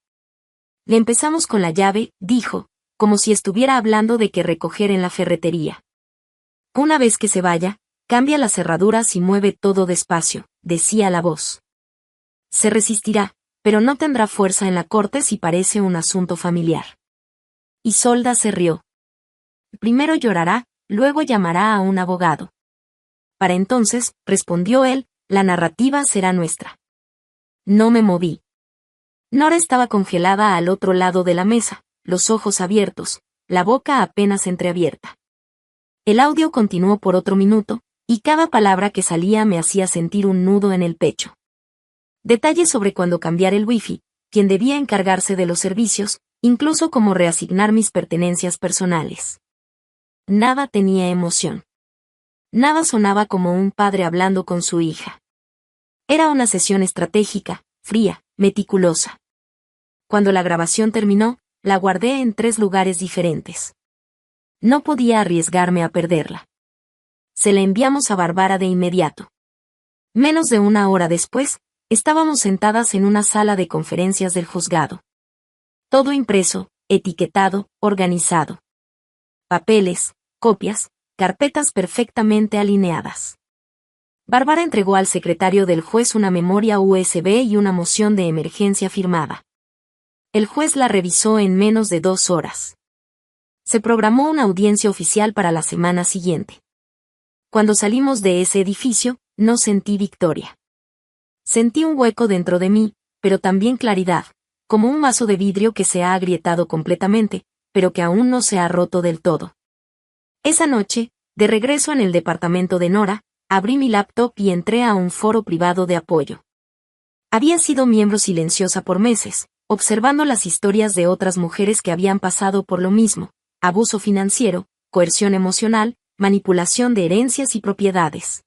Le empezamos con la llave, dijo, como si estuviera hablando de qué recoger en la ferretería. Una vez que se vaya, cambia las cerraduras y mueve todo despacio, decía la voz. Se resistirá, pero no tendrá fuerza en la corte si parece un asunto familiar. Isolda se rió. Primero llorará, luego llamará a un abogado. Para entonces, respondió él, la narrativa será nuestra. No me moví. Nora estaba congelada al otro lado de la mesa, los ojos abiertos, la boca apenas entreabierta. El audio continuó por otro minuto, y cada palabra que salía me hacía sentir un nudo en el pecho. Detalles sobre cuándo cambiar el wifi, quién debía encargarse de los servicios, incluso cómo reasignar mis pertenencias personales. Nada tenía emoción. Nada sonaba como un padre hablando con su hija. Era una sesión estratégica, fría, meticulosa. Cuando la grabación terminó, la guardé en 3 lugares diferentes. No podía arriesgarme a perderla. Se la enviamos a Bárbara de inmediato. Menos de una hora después, estábamos sentadas en una sala de conferencias del juzgado. Todo impreso, etiquetado, organizado. Papeles, copias, carpetas perfectamente alineadas. Bárbara entregó al secretario del juez una memoria USB y una moción de emergencia firmada. El juez la revisó en menos de 2 horas. Se programó una audiencia oficial para la semana siguiente. Cuando salimos de ese edificio, no sentí victoria. Sentí un hueco dentro de mí, pero también claridad, como un vaso de vidrio que se ha agrietado completamente, pero que aún no se ha roto del todo. Esa noche, de regreso en el departamento de Nora, abrí mi laptop y entré a un foro privado de apoyo. Había sido miembro silenciosa por meses, observando las historias de otras mujeres que habían pasado por lo mismo: abuso financiero, coerción emocional, manipulación de herencias y propiedades.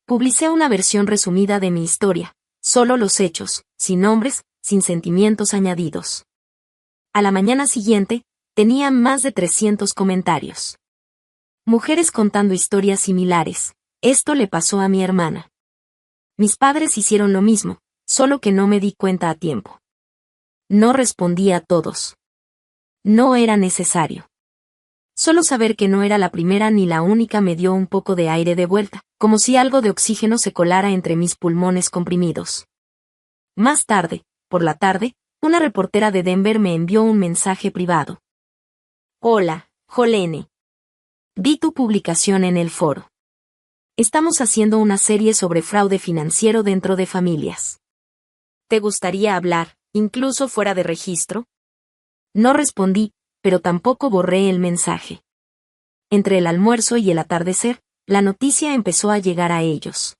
Publicé una versión resumida de mi historia, solo los hechos, sin nombres, sin sentimientos añadidos. A la mañana siguiente, tenía más de 300 comentarios. Mujeres contando historias similares. Esto le pasó a mi hermana. Mis padres hicieron lo mismo, solo que no me di cuenta a tiempo. No respondí a todos. No era necesario. Solo saber que no era la primera ni la única me dio un poco de aire de vuelta, como si algo de oxígeno se colara entre mis pulmones comprimidos. Más tarde, por la tarde, una reportera de Denver me envió un mensaje privado. Hola, Jolene. Vi tu publicación en el foro. Estamos haciendo una serie sobre fraude financiero dentro de familias. ¿Te gustaría hablar, incluso fuera de registro? No respondí, pero tampoco borré el mensaje. Entre el almuerzo y el atardecer, la noticia empezó a llegar a ellos.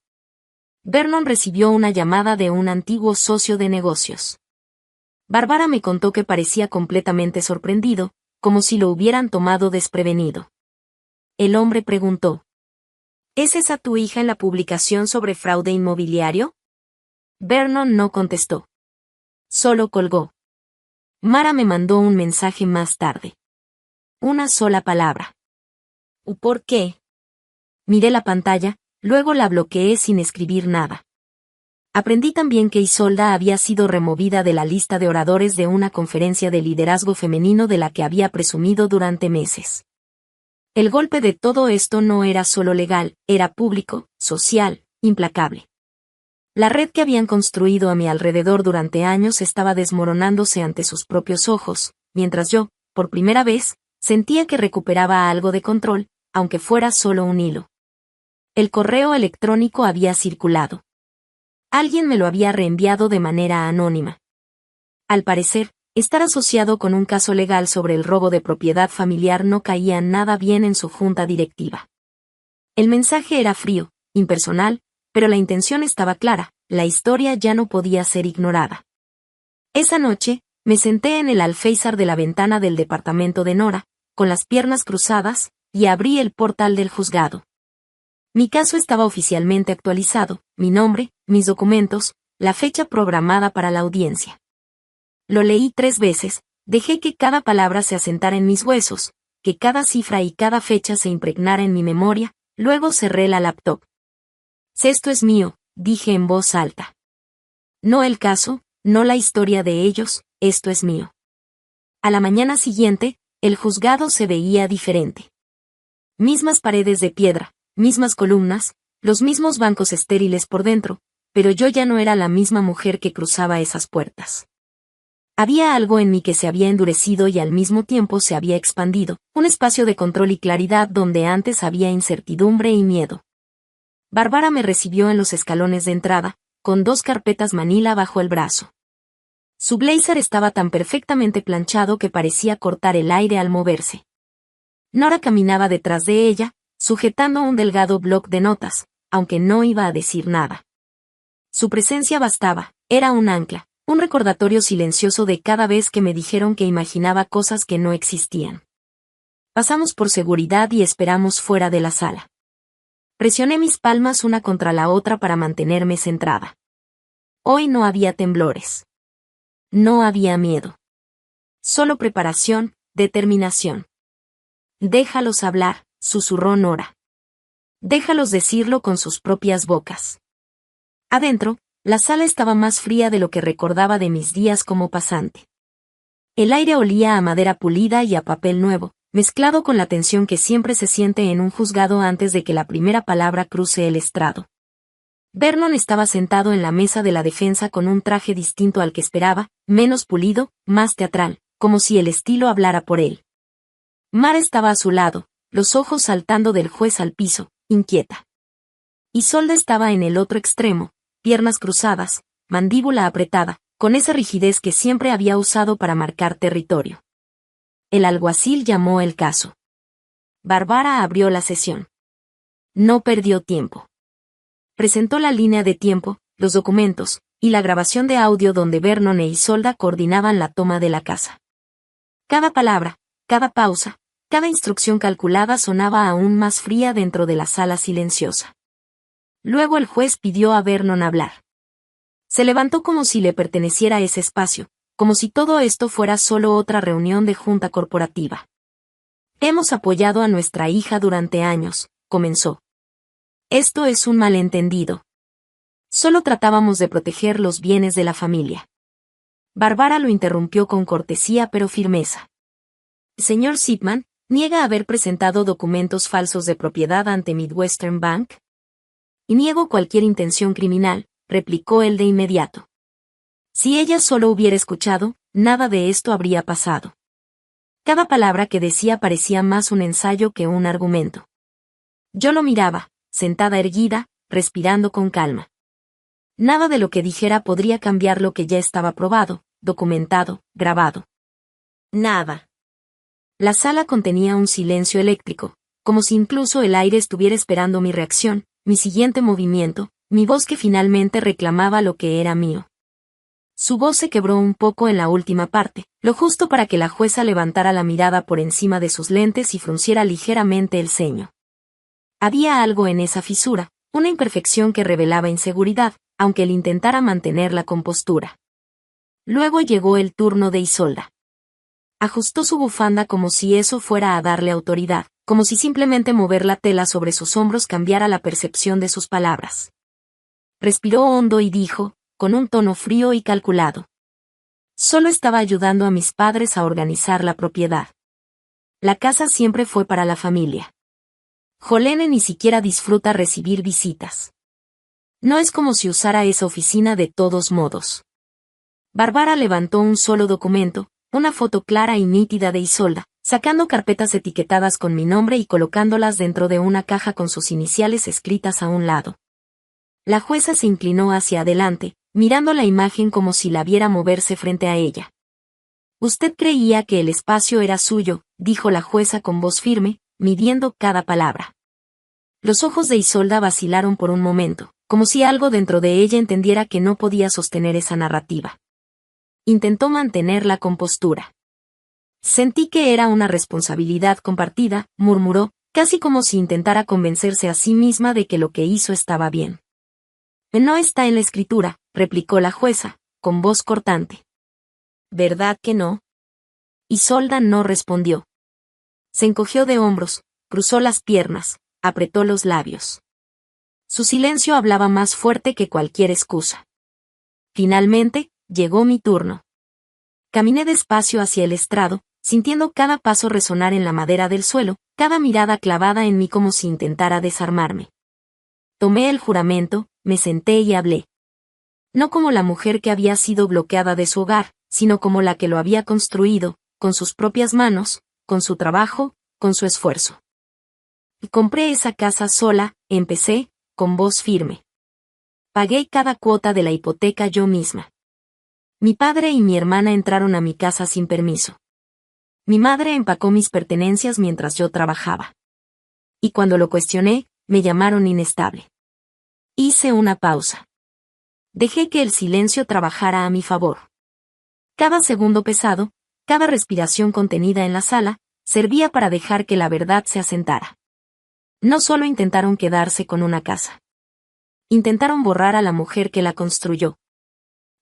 Vernon recibió una llamada de un antiguo socio de negocios. Bárbara me contó que parecía completamente sorprendido, como si lo hubieran tomado desprevenido. El hombre preguntó: ¿Es esa tu hija en la publicación sobre fraude inmobiliario? Vernon no contestó. Solo colgó. Mara me mandó un mensaje más tarde. Una sola palabra. ¿Por qué? Miré la pantalla, luego la bloqueé sin escribir nada. Aprendí también que Isolda había sido removida de la lista de oradores de una conferencia de liderazgo femenino de la que había presumido durante meses. El golpe de todo esto no era solo legal, era público, social, implacable. La red que habían construido a mi alrededor durante años estaba desmoronándose ante sus propios ojos, mientras yo, por primera vez, sentía que recuperaba algo de control, aunque fuera solo un hilo. El correo electrónico había circulado. Alguien me lo había reenviado de manera anónima. Al parecer, estar asociado con un caso legal sobre el robo de propiedad familiar no caía nada bien en su junta directiva. El mensaje era frío, impersonal, pero la intención estaba clara, la historia ya no podía ser ignorada. Esa noche, me senté en el alféizar de la ventana del departamento de Nora, con las piernas cruzadas, y abrí el portal del juzgado. Mi caso estaba oficialmente actualizado, mi nombre, mis documentos, la fecha programada para la audiencia. Lo leí 3 veces, dejé que cada palabra se asentara en mis huesos, que cada cifra y cada fecha se impregnara en mi memoria, luego cerré la laptop. Esto es mío, dije en voz alta. No el caso, no la historia de ellos, esto es mío. A la mañana siguiente, el juzgado se veía diferente. Mismas paredes de piedra, mismas columnas, los mismos bancos estériles por dentro, pero yo ya no era la misma mujer que cruzaba esas puertas. Había algo en mí que se había endurecido y al mismo tiempo se había expandido, un espacio de control y claridad donde antes había incertidumbre y miedo. Bárbara me recibió en los escalones de entrada, con 2 carpetas manila bajo el brazo. Su blazer estaba tan perfectamente planchado que parecía cortar el aire al moverse. Nora caminaba detrás de ella, sujetando un delgado bloc de notas, aunque no iba a decir nada. Su presencia bastaba, era un ancla, un recordatorio silencioso de cada vez que me dijeron que imaginaba cosas que no existían. Pasamos por seguridad y esperamos fuera de la sala. Presioné mis palmas una contra la otra para mantenerme centrada. Hoy no había temblores. No había miedo. Solo preparación, determinación. Déjalos hablar, susurró Nora. Déjalos decirlo con sus propias bocas. Adentro, la sala estaba más fría de lo que recordaba de mis días como pasante. El aire olía a madera pulida y a papel nuevo, mezclado con la tensión que siempre se siente en un juzgado antes de que la primera palabra cruce el estrado. Vernon estaba sentado en la mesa de la defensa con un traje distinto al que esperaba, menos pulido, más teatral, como si el estilo hablara por él. Mara estaba a su lado, los ojos saltando del juez al piso, inquieta. Isolda estaba en el otro extremo, piernas cruzadas, mandíbula apretada, con esa rigidez que siempre había usado para marcar territorio. El alguacil llamó el caso. Bárbara abrió la sesión. No perdió tiempo. Presentó la línea de tiempo, los documentos, y la grabación de audio donde Vernon e Isolda coordinaban la toma de la casa. Cada palabra, cada pausa, cada instrucción calculada sonaba aún más fría dentro de la sala silenciosa. Luego el juez pidió a Vernon hablar. Se levantó como si le perteneciera ese espacio, como si todo esto fuera solo otra reunión de junta corporativa. Hemos apoyado a nuestra hija durante años, comenzó. Esto es un malentendido. Solo tratábamos de proteger los bienes de la familia. Bárbara lo interrumpió con cortesía pero firmeza. Señor Shipman, ¿niega haber presentado documentos falsos de propiedad ante Midwestern Bank? Y niego cualquier intención criminal, replicó él de inmediato. Si ella solo hubiera escuchado, nada de esto habría pasado. Cada palabra que decía parecía más un ensayo que un argumento. Yo lo miraba, sentada erguida, respirando con calma. Nada de lo que dijera podría cambiar lo que ya estaba probado, documentado, grabado. Nada. La sala contenía un silencio eléctrico, como si incluso el aire estuviera esperando mi reacción, mi siguiente movimiento, mi voz que finalmente reclamaba lo que era mío. Su voz se quebró un poco en la última parte, lo justo para que la jueza levantara la mirada por encima de sus lentes y frunciera ligeramente el ceño. Había algo en esa fisura, una imperfección que revelaba inseguridad, aunque él intentara mantener la compostura. Luego llegó el turno de Isolda. Ajustó su bufanda como si eso fuera a darle autoridad, como si simplemente mover la tela sobre sus hombros cambiara la percepción de sus palabras. Respiró hondo y dijo, con un tono frío y calculado. Solo estaba ayudando a mis padres a organizar la propiedad. La casa siempre fue para la familia. Jolene ni siquiera disfruta recibir visitas. No es como si usara esa oficina de todos modos. Bárbara levantó un solo documento, una foto clara y nítida de Isolda, sacando carpetas etiquetadas con mi nombre y colocándolas dentro de una caja con sus iniciales escritas a un lado. La jueza se inclinó hacia adelante, mirando la imagen como si la viera moverse frente a ella. Usted creía que el espacio era suyo, dijo la jueza con voz firme, midiendo cada palabra. Los ojos de Isolda vacilaron por un momento, como si algo dentro de ella entendiera que no podía sostener esa narrativa. Intentó mantener la compostura. Sentí que era una responsabilidad compartida, murmuró, casi como si intentara convencerse a sí misma de que lo que hizo estaba bien. No está en la escritura, replicó la jueza, con voz cortante. ¿Verdad que no? Isolda no respondió. Se encogió de hombros, cruzó las piernas, apretó los labios. Su silencio hablaba más fuerte que cualquier excusa. Finalmente, llegó mi turno. Caminé despacio hacia el estrado, sintiendo cada paso resonar en la madera del suelo, cada mirada clavada en mí como si intentara desarmarme. Tomé el juramento, me senté y hablé. No como la mujer que había sido bloqueada de su hogar, sino como la que lo había construido, con sus propias manos, con su trabajo, con su esfuerzo. Y compré esa casa sola, empecé, con voz firme. Pagué cada cuota de la hipoteca yo misma. Mi padre y mi hermana entraron a mi casa sin permiso. Mi madre empacó mis pertenencias mientras yo trabajaba. Y cuando lo cuestioné, me llamaron inestable. Hice una pausa. Dejé que el silencio trabajara a mi favor. Cada segundo pesado, cada respiración contenida en la sala, servía para dejar que la verdad se asentara. No solo intentaron quedarse con una casa. Intentaron borrar a la mujer que la construyó.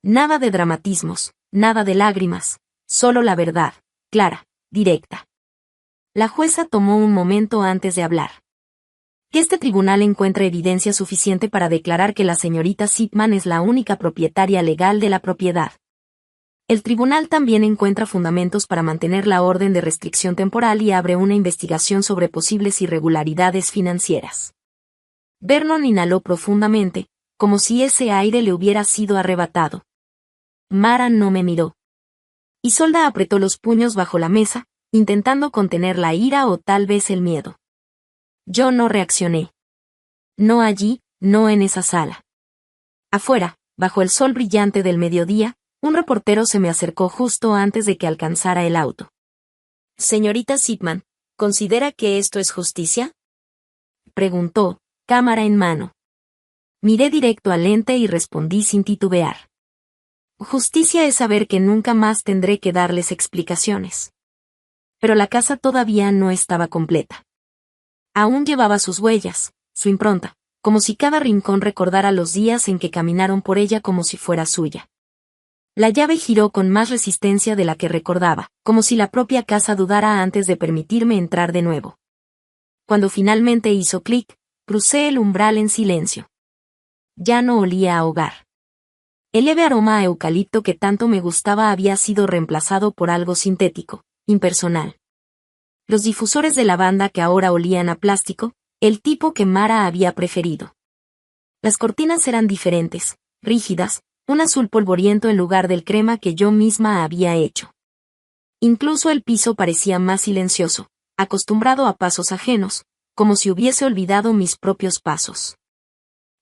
Nada de dramatismos, nada de lágrimas, solo la verdad, clara, directa. La jueza tomó un momento antes de hablar. Que este tribunal encuentre evidencia suficiente para declarar que la señorita Shipman es la única propietaria legal de la propiedad. El tribunal también encuentra fundamentos para mantener la orden de restricción temporal y abre una investigación sobre posibles irregularidades financieras. Vernon inhaló profundamente, como si ese aire le hubiera sido arrebatado. Mara no me miró. Isolda apretó los puños bajo la mesa, intentando contener la ira o tal vez el miedo. Yo no reaccioné. No allí, no en esa sala. Afuera, bajo el sol brillante del mediodía, un reportero se me acercó justo antes de que alcanzara el auto. Señorita Shipman, ¿considera que esto es justicia? Preguntó, cámara en mano. Miré directo al lente y respondí sin titubear. Justicia es saber que nunca más tendré que darles explicaciones. Pero la casa todavía no estaba completa. Aún llevaba sus huellas, su impronta, como si cada rincón recordara los días en que caminaron por ella como si fuera suya. La llave giró con más resistencia de la que recordaba, como si la propia casa dudara antes de permitirme entrar de nuevo. Cuando finalmente hizo clic, crucé el umbral en silencio. Ya no olía a hogar. El leve aroma a eucalipto que tanto me gustaba había sido reemplazado por algo sintético, impersonal. Los difusores de lavanda que ahora olían a plástico, el tipo que Mara había preferido. Las cortinas eran diferentes, rígidas, un azul polvoriento en lugar del crema que yo misma había hecho. Incluso el piso parecía más silencioso, acostumbrado a pasos ajenos, como si hubiese olvidado mis propios pasos.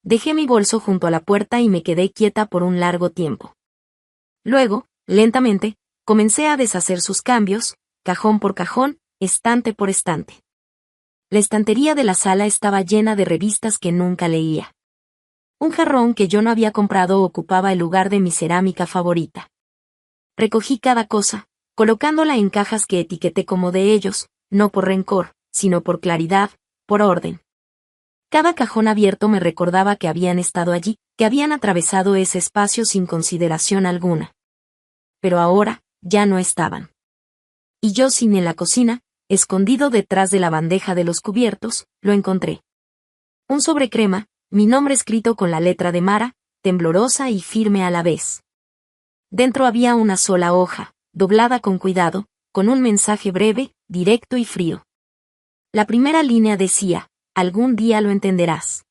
Dejé mi bolso junto a la puerta y me quedé quieta por un largo tiempo. Luego, lentamente, comencé a deshacer sus cambios, cajón por cajón, estante por estante. La estantería de la sala estaba llena de revistas que nunca leía. Un jarrón que yo no había comprado ocupaba el lugar de mi cerámica favorita. Recogí cada cosa, colocándola en cajas que etiqueté como de ellos, no por rencor, sino por claridad, por orden. Cada cajón abierto me recordaba que habían estado allí, que habían atravesado ese espacio sin consideración alguna. Pero ahora, ya no estaban. Y yo sin en la cocina, escondido detrás de la bandeja de los cubiertos, lo encontré. Un sobrecrema, mi nombre escrito con la letra de Mara, temblorosa y firme a la vez. Dentro había una sola hoja, doblada con cuidado, con un mensaje breve, directo y frío. La primera línea decía: algún día lo entenderás.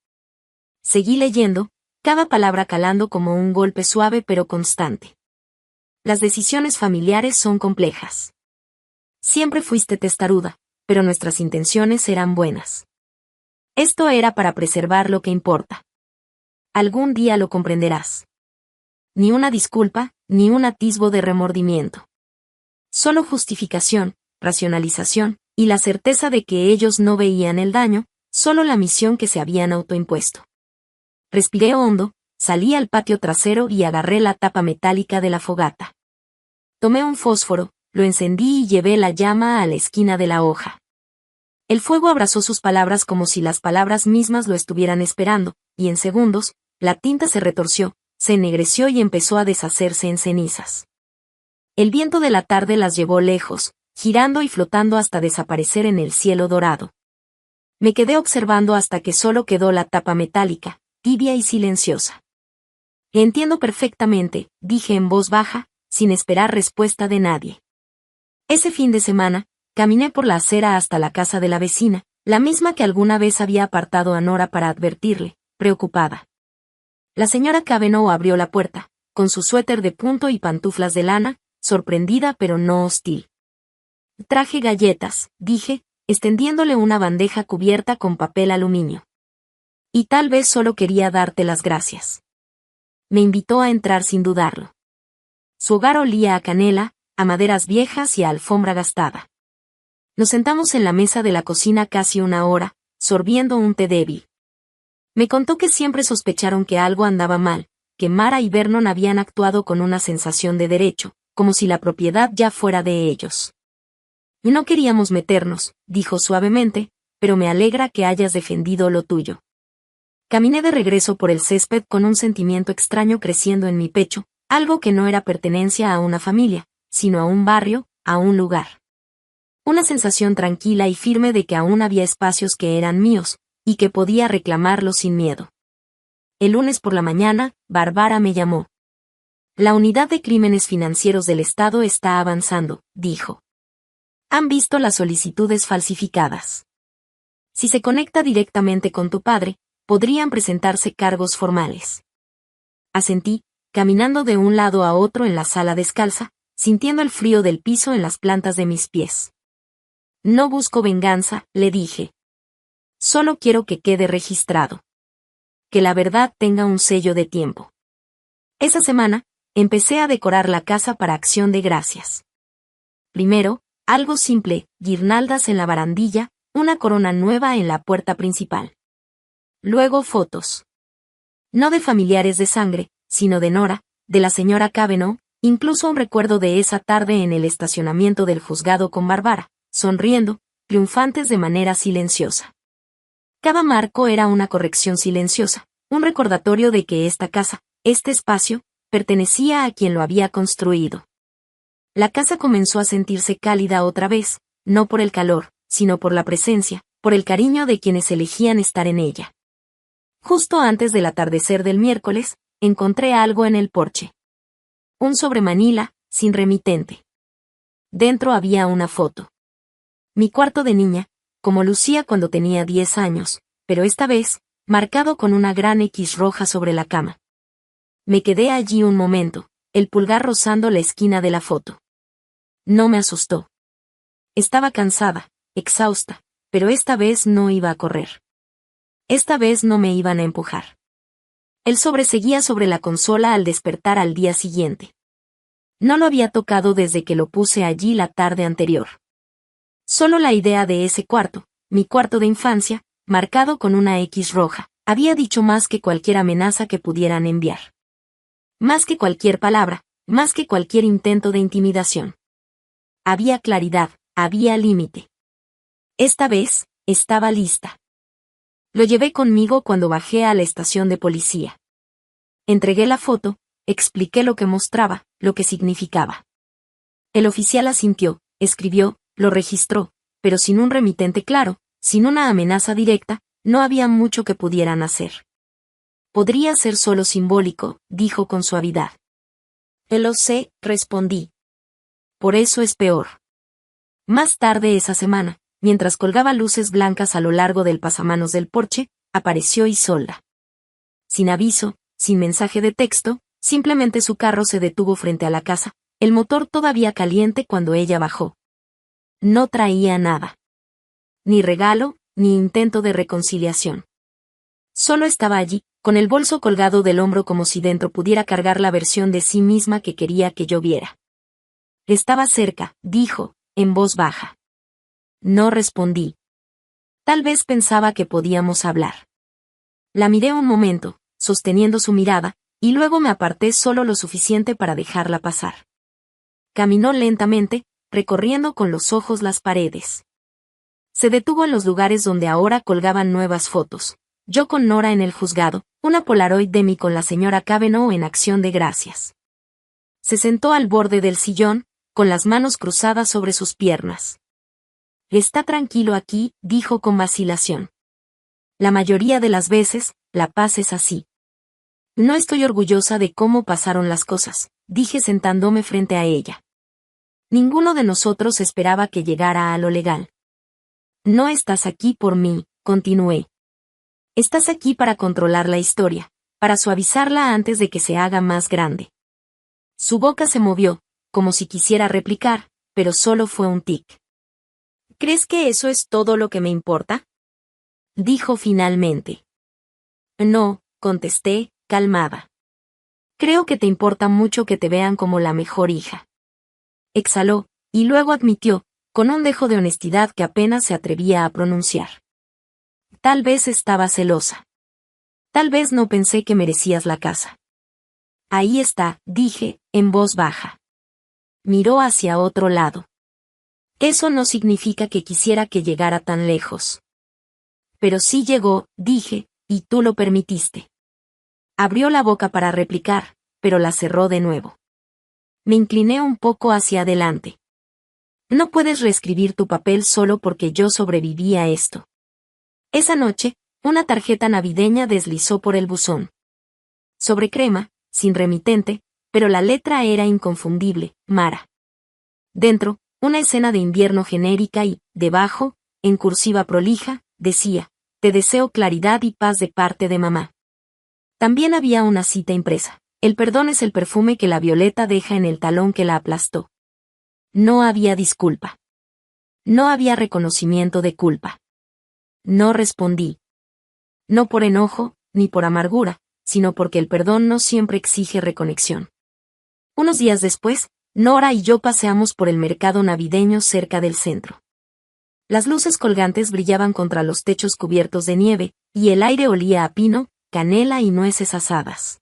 Seguí leyendo, cada palabra calando como un golpe suave pero constante. Las decisiones familiares son complejas. Siempre fuiste testaruda, pero nuestras intenciones eran buenas. Esto era para preservar lo que importa. Algún día lo comprenderás. Ni una disculpa, ni un atisbo de remordimiento. Solo justificación, racionalización, y la certeza de que ellos no veían el daño, solo la misión que se habían autoimpuesto. Respiré hondo, salí al patio trasero y agarré la tapa metálica de la fogata. Tomé un fósforo, lo encendí y llevé la llama a la esquina de la hoja. El fuego abrazó sus palabras como si las palabras mismas lo estuvieran esperando, y en segundos, la tinta se retorció, se ennegreció y empezó a deshacerse en cenizas. El viento de la tarde las llevó lejos, girando y flotando hasta desaparecer en el cielo dorado. Me quedé observando hasta que solo quedó la tapa metálica, tibia y silenciosa. Entiendo perfectamente, dije en voz baja, sin esperar respuesta de nadie. Ese fin de semana, caminé por la acera hasta la casa de la vecina, la misma que alguna vez había apartado a Nora para advertirle, preocupada. La señora Cavanaugh abrió la puerta, con su suéter de punto y pantuflas de lana, sorprendida pero no hostil. Traje galletas, dije, extendiéndole una bandeja cubierta con papel aluminio. Y tal vez solo quería darte las gracias. Me invitó a entrar sin dudarlo. Su hogar olía a canela, a maderas viejas y a alfombra gastada. Nos sentamos en la mesa de la cocina casi una hora, sorbiendo un té débil. Me contó que siempre sospecharon que algo andaba mal, que Mara y Vernon habían actuado con una sensación de derecho, como si la propiedad ya fuera de ellos. Y no queríamos meternos, dijo suavemente, pero me alegra que hayas defendido lo tuyo. Caminé de regreso por el césped con un sentimiento extraño creciendo en mi pecho, algo que no era pertenencia a una familia, sino a un barrio, a un lugar. Una sensación tranquila y firme de que aún había espacios que eran míos, y que podía reclamarlos sin miedo. El lunes por la mañana, Bárbara me llamó. La unidad de crímenes financieros del Estado está avanzando, dijo. Han visto las solicitudes falsificadas. Si se conecta directamente con tu padre, podrían presentarse cargos formales. Asentí, caminando de un lado a otro en la sala descalza, sintiendo el frío del piso en las plantas de mis pies. No busco venganza, le dije. Solo quiero que quede registrado. Que la verdad tenga un sello de tiempo. Esa semana, empecé a decorar la casa para Acción de Gracias. Primero, algo simple, guirnaldas en la barandilla, una corona nueva en la puerta principal. Luego fotos. No de familiares de sangre, sino de Nora, de la señora Cavanaugh, incluso un recuerdo de esa tarde en el estacionamiento del juzgado con Bárbara, sonriendo, triunfantes de manera silenciosa. Cada marco era una corrección silenciosa, un recordatorio de que esta casa, este espacio, pertenecía a quien lo había construido. La casa comenzó a sentirse cálida otra vez, no por el calor, sino por la presencia, por el cariño de quienes elegían estar en ella. Justo antes del atardecer del miércoles, encontré algo en el porche. Un sobremanila, sin remitente. Dentro había una foto. Mi cuarto de niña, como lucía cuando tenía 10 años, pero esta vez, marcado con una gran X roja sobre la cama. Me quedé allí un momento, el pulgar rozando la esquina de la foto. No me asustó. Estaba cansada, exhausta, pero esta vez no iba a correr. Esta vez no me iban a empujar. El sobre seguía sobre la consola al despertar al día siguiente. No lo había tocado desde que lo puse allí la tarde anterior. Solo la idea de ese cuarto, mi cuarto de infancia, marcado con una X roja, había dicho más que cualquier amenaza que pudieran enviar. Más que cualquier palabra, más que cualquier intento de intimidación. Había claridad, había límite. Esta vez, estaba lista. Lo llevé conmigo cuando bajé a la estación de policía. Entregué la foto, expliqué lo que mostraba, lo que significaba. El oficial asintió, escribió, lo registró, pero sin un remitente claro, sin una amenaza directa, no había mucho que pudieran hacer. Podría ser solo simbólico, dijo con suavidad. Lo sé, respondí. Por eso es peor. Más tarde esa semana, mientras colgaba luces blancas a lo largo del pasamanos del porche, apareció Isolda. Sin aviso, sin mensaje de texto, simplemente su carro se detuvo frente a la casa, el motor todavía caliente cuando ella bajó. No traía nada. Ni regalo, ni intento de reconciliación. Solo estaba allí, con el bolso colgado del hombro como si dentro pudiera cargar la versión de sí misma que quería que yo viera. Estaba cerca, dijo, en voz baja. No respondí. Tal vez pensaba que podíamos hablar. La miré un momento, sosteniendo su mirada, y luego me aparté solo lo suficiente para dejarla pasar. Caminó lentamente, recorriendo con los ojos las paredes. Se detuvo en los lugares donde ahora colgaban nuevas fotos. Yo con Nora en el juzgado, una Polaroid de mí con la señora Cavanaugh en acción de gracias. Se sentó al borde del sillón, con las manos cruzadas sobre sus piernas. Está tranquilo aquí, dijo con vacilación. La mayoría de las veces, la paz es así. No estoy orgullosa de cómo pasaron las cosas, dije sentándome frente a ella. Ninguno de nosotros esperaba que llegara a lo legal. No estás aquí por mí, continué. Estás aquí para controlar la historia, para suavizarla antes de que se haga más grande. Su boca se movió, como si quisiera replicar, pero solo fue un tic. ¿Crees que eso es todo lo que me importa? Dijo finalmente. No, contesté, calmada. Creo que te importa mucho que te vean como la mejor hija. Exhaló, y luego admitió, con un dejo de honestidad que apenas se atrevía a pronunciar. Tal vez estaba celosa. Tal vez no pensé que merecías la casa. Ahí está, dije, en voz baja. Miró hacia otro lado. Eso no significa que quisiera que llegara tan lejos. Pero sí llegó, dije, y tú lo permitiste. Abrió la boca para replicar, pero la cerró de nuevo. Me incliné un poco hacia adelante. No puedes reescribir tu papel solo porque yo sobreviví a esto. Esa noche, una tarjeta navideña deslizó por el buzón. Sobre crema, sin remitente, pero la letra era inconfundible, Mara. Dentro, una escena de invierno genérica y, debajo, en cursiva prolija, decía, te deseo claridad y paz de parte de mamá. También había una cita impresa. El perdón es el perfume que la violeta deja en el talón que la aplastó. No había disculpa. No había reconocimiento de culpa. No respondí. No por enojo, ni por amargura, sino porque el perdón no siempre exige reconexión. Unos días después, Nora y yo paseamos por el mercado navideño cerca del centro. Las luces colgantes brillaban contra los techos cubiertos de nieve, y el aire olía a pino, canela y nueces asadas.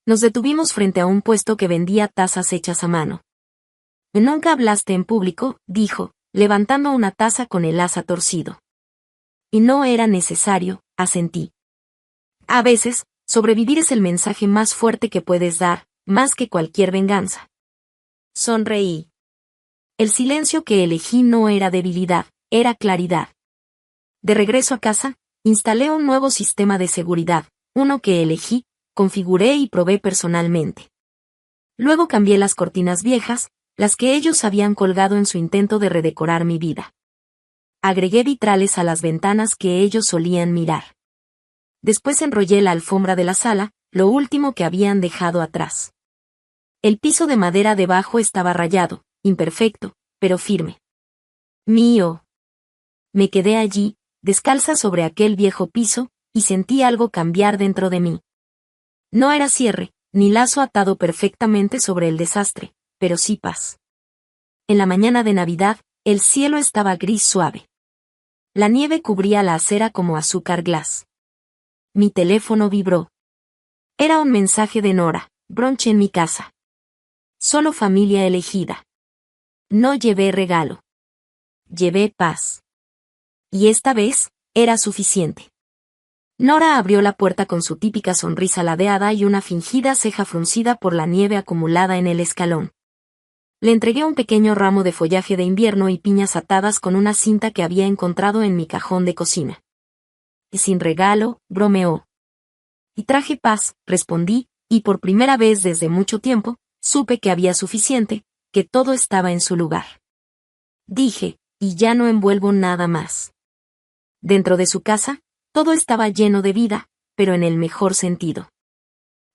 Nos detuvimos frente a un puesto que vendía tazas hechas a mano. Nunca hablaste en público, dijo, levantando una taza con el asa torcido. Y no era necesario, asentí. A veces, sobrevivir es el mensaje más fuerte que puedes dar, más que cualquier venganza. Sonreí. El silencio que elegí no era debilidad, era claridad. De regreso a casa, instalé un nuevo sistema de seguridad, uno que elegí, configuré y probé personalmente. Luego cambié las cortinas viejas, las que ellos habían colgado en su intento de redecorar mi vida. Agregué vitrales a las ventanas que ellos solían mirar. Después enrollé la alfombra de la sala, lo último que habían dejado atrás. El piso de madera debajo estaba rayado, imperfecto, pero firme. Mío. Me quedé allí, descalza sobre aquel viejo piso, y sentí algo cambiar dentro de mí. No era cierre, ni lazo atado perfectamente sobre el desastre, pero sí paz. En la mañana de Navidad, el cielo estaba gris suave. La nieve cubría la acera como azúcar glass. Mi teléfono vibró. Era un mensaje de Nora: brunch en mi casa. Solo familia elegida. No llevé regalo. Llevé paz. Y esta vez, era suficiente. Nora abrió la puerta con su típica sonrisa ladeada y una fingida ceja fruncida por la nieve acumulada en el escalón. Le entregué un pequeño ramo de follaje de invierno y piñas atadas con una cinta que había encontrado en mi cajón de cocina. Y sin regalo, bromeó. Y traje paz, respondí, y por primera vez desde mucho tiempo, supe que había suficiente, que todo estaba en su lugar. Dije, y ya no envuelvo nada más. Dentro de su casa, todo estaba lleno de vida, pero en el mejor sentido.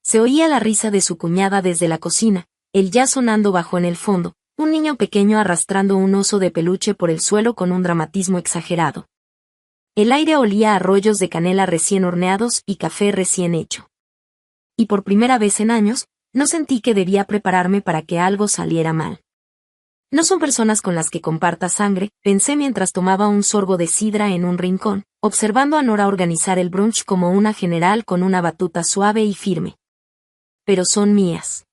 Se oía la risa de su cuñada desde la cocina, el jazz sonando bajo en el fondo, un niño pequeño arrastrando un oso de peluche por el suelo con un dramatismo exagerado. El aire olía a rollos de canela recién horneados y café recién hecho. Y por primera vez en años, no sentí que debía prepararme para que algo saliera mal. No son personas con las que comparta sangre, pensé mientras tomaba un sorbo de sidra en un rincón, observando a Nora organizar el brunch como una general con una batuta suave y firme. Pero son mías.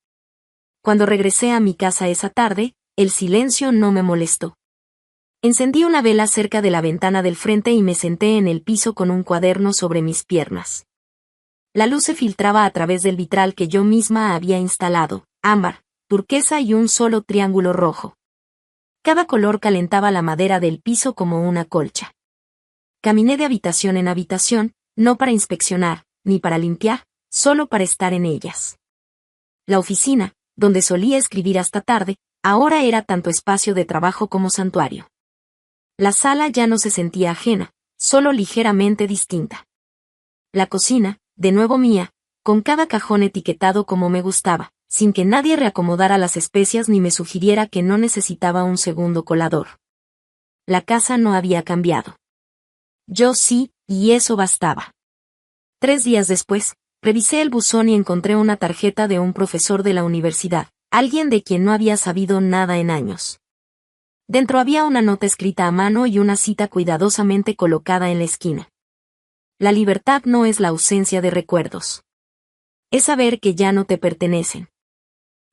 Cuando regresé a mi casa esa tarde, el silencio no me molestó. Encendí una vela cerca de la ventana del frente y me senté en el piso con un cuaderno sobre mis piernas. La luz se filtraba a través del vitral que yo misma había instalado, ámbar, turquesa y un solo triángulo rojo. Cada color calentaba la madera del piso como una colcha. Caminé de habitación en habitación, no para inspeccionar, ni para limpiar, solo para estar en ellas. La oficina, donde solía escribir hasta tarde, ahora era tanto espacio de trabajo como santuario. La sala ya no se sentía ajena, solo ligeramente distinta. La cocina, de nuevo mía, con cada cajón etiquetado como me gustaba, sin que nadie reacomodara las especias ni me sugiriera que no necesitaba un segundo colador. La casa no había cambiado. Yo sí, y eso bastaba. 3 días después, revisé el buzón y encontré una tarjeta de un profesor de la universidad, alguien de quien no había sabido nada en años. Dentro había una nota escrita a mano y una cita cuidadosamente colocada en la esquina. La libertad no es la ausencia de recuerdos. Es saber que ya no te pertenecen.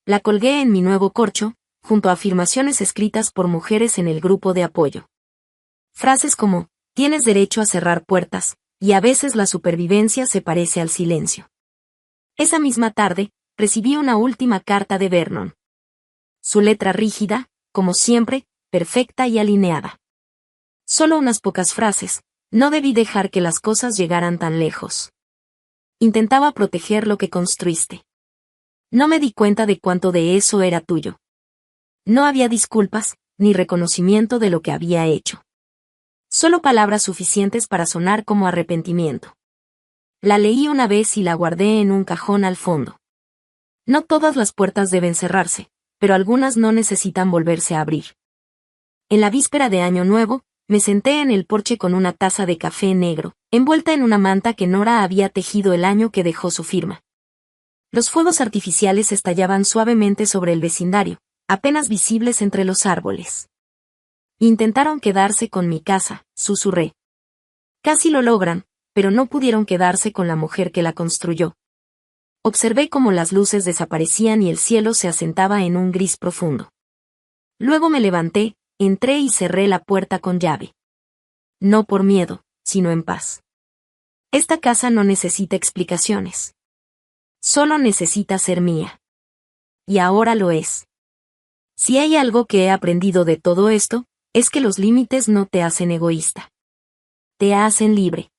La colgué en mi nuevo corcho, junto a afirmaciones escritas por mujeres en el grupo de apoyo. Frases como, tienes derecho a cerrar puertas, y a veces la supervivencia se parece al silencio. Esa misma tarde, recibí una última carta de Vernon. Su letra rígida, como siempre, perfecta y alineada. Solo unas pocas frases, no debí dejar que las cosas llegaran tan lejos. Intentaba proteger lo que construiste. No me di cuenta de cuánto de eso era tuyo. No había disculpas, ni reconocimiento de lo que había hecho. Solo palabras suficientes para sonar como arrepentimiento. La leí una vez y la guardé en un cajón al fondo. No todas las puertas deben cerrarse, pero algunas no necesitan volverse a abrir. En la víspera de Año Nuevo, me senté en el porche con una taza de café negro, envuelta en una manta que Nora había tejido el año que dejó su firma. Los fuegos artificiales estallaban suavemente sobre el vecindario, apenas visibles entre los árboles. Intentaron quedarse con mi casa, susurré. Casi lo logran, pero no pudieron quedarse con la mujer que la construyó. Observé cómo las luces desaparecían y el cielo se asentaba en un gris profundo. Luego me levanté, entré y cerré la puerta con llave. No por miedo, sino en paz. Esta casa no necesita explicaciones. Solo necesita ser mía. y ahora lo es. Si hay algo que he aprendido de todo esto, es que los límites no te hacen egoísta. Te hacen libre.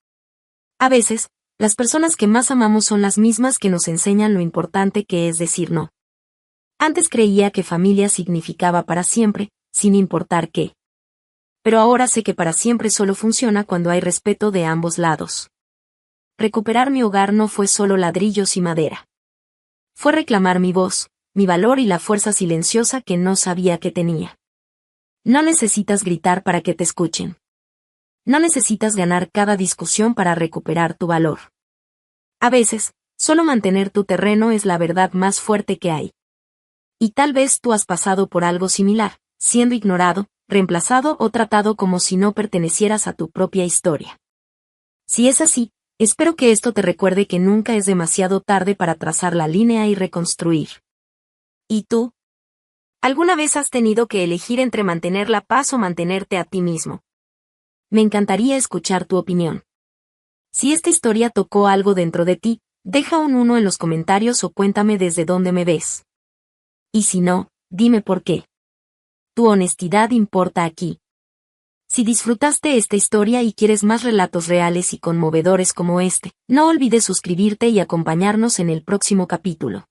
A veces, las personas que más amamos son las mismas que nos enseñan lo importante que es decir no. Antes creía que familia significaba para siempre, sin importar qué. Pero ahora sé que para siempre solo funciona cuando hay respeto de ambos lados. Recuperar mi hogar no fue solo ladrillos y madera. Fue reclamar mi voz, mi valor y la fuerza silenciosa que no sabía que tenía. No necesitas gritar para que te escuchen. No necesitas ganar cada discusión para recuperar tu valor. A veces, solo mantener tu terreno es la verdad más fuerte que hay. Y tal vez tú has pasado por algo similar, siendo ignorado, reemplazado o tratado como si no pertenecieras a tu propia historia. Si es así, espero que esto te recuerde que nunca es demasiado tarde para trazar la línea y reconstruir. ¿Y tú? ¿Alguna vez has tenido que elegir entre mantener la paz o mantenerte a ti mismo? Me encantaría escuchar tu opinión. Si esta historia tocó algo dentro de ti, deja un 1 en los comentarios o cuéntame desde dónde me ves. Y si no, dime por qué. Tu honestidad importa aquí. Si disfrutaste esta historia y quieres más relatos reales y conmovedores como este, no olvides suscribirte y acompañarnos en el próximo capítulo.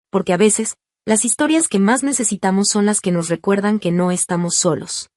Porque a veces, las historias que más necesitamos son las que nos recuerdan que no estamos solos.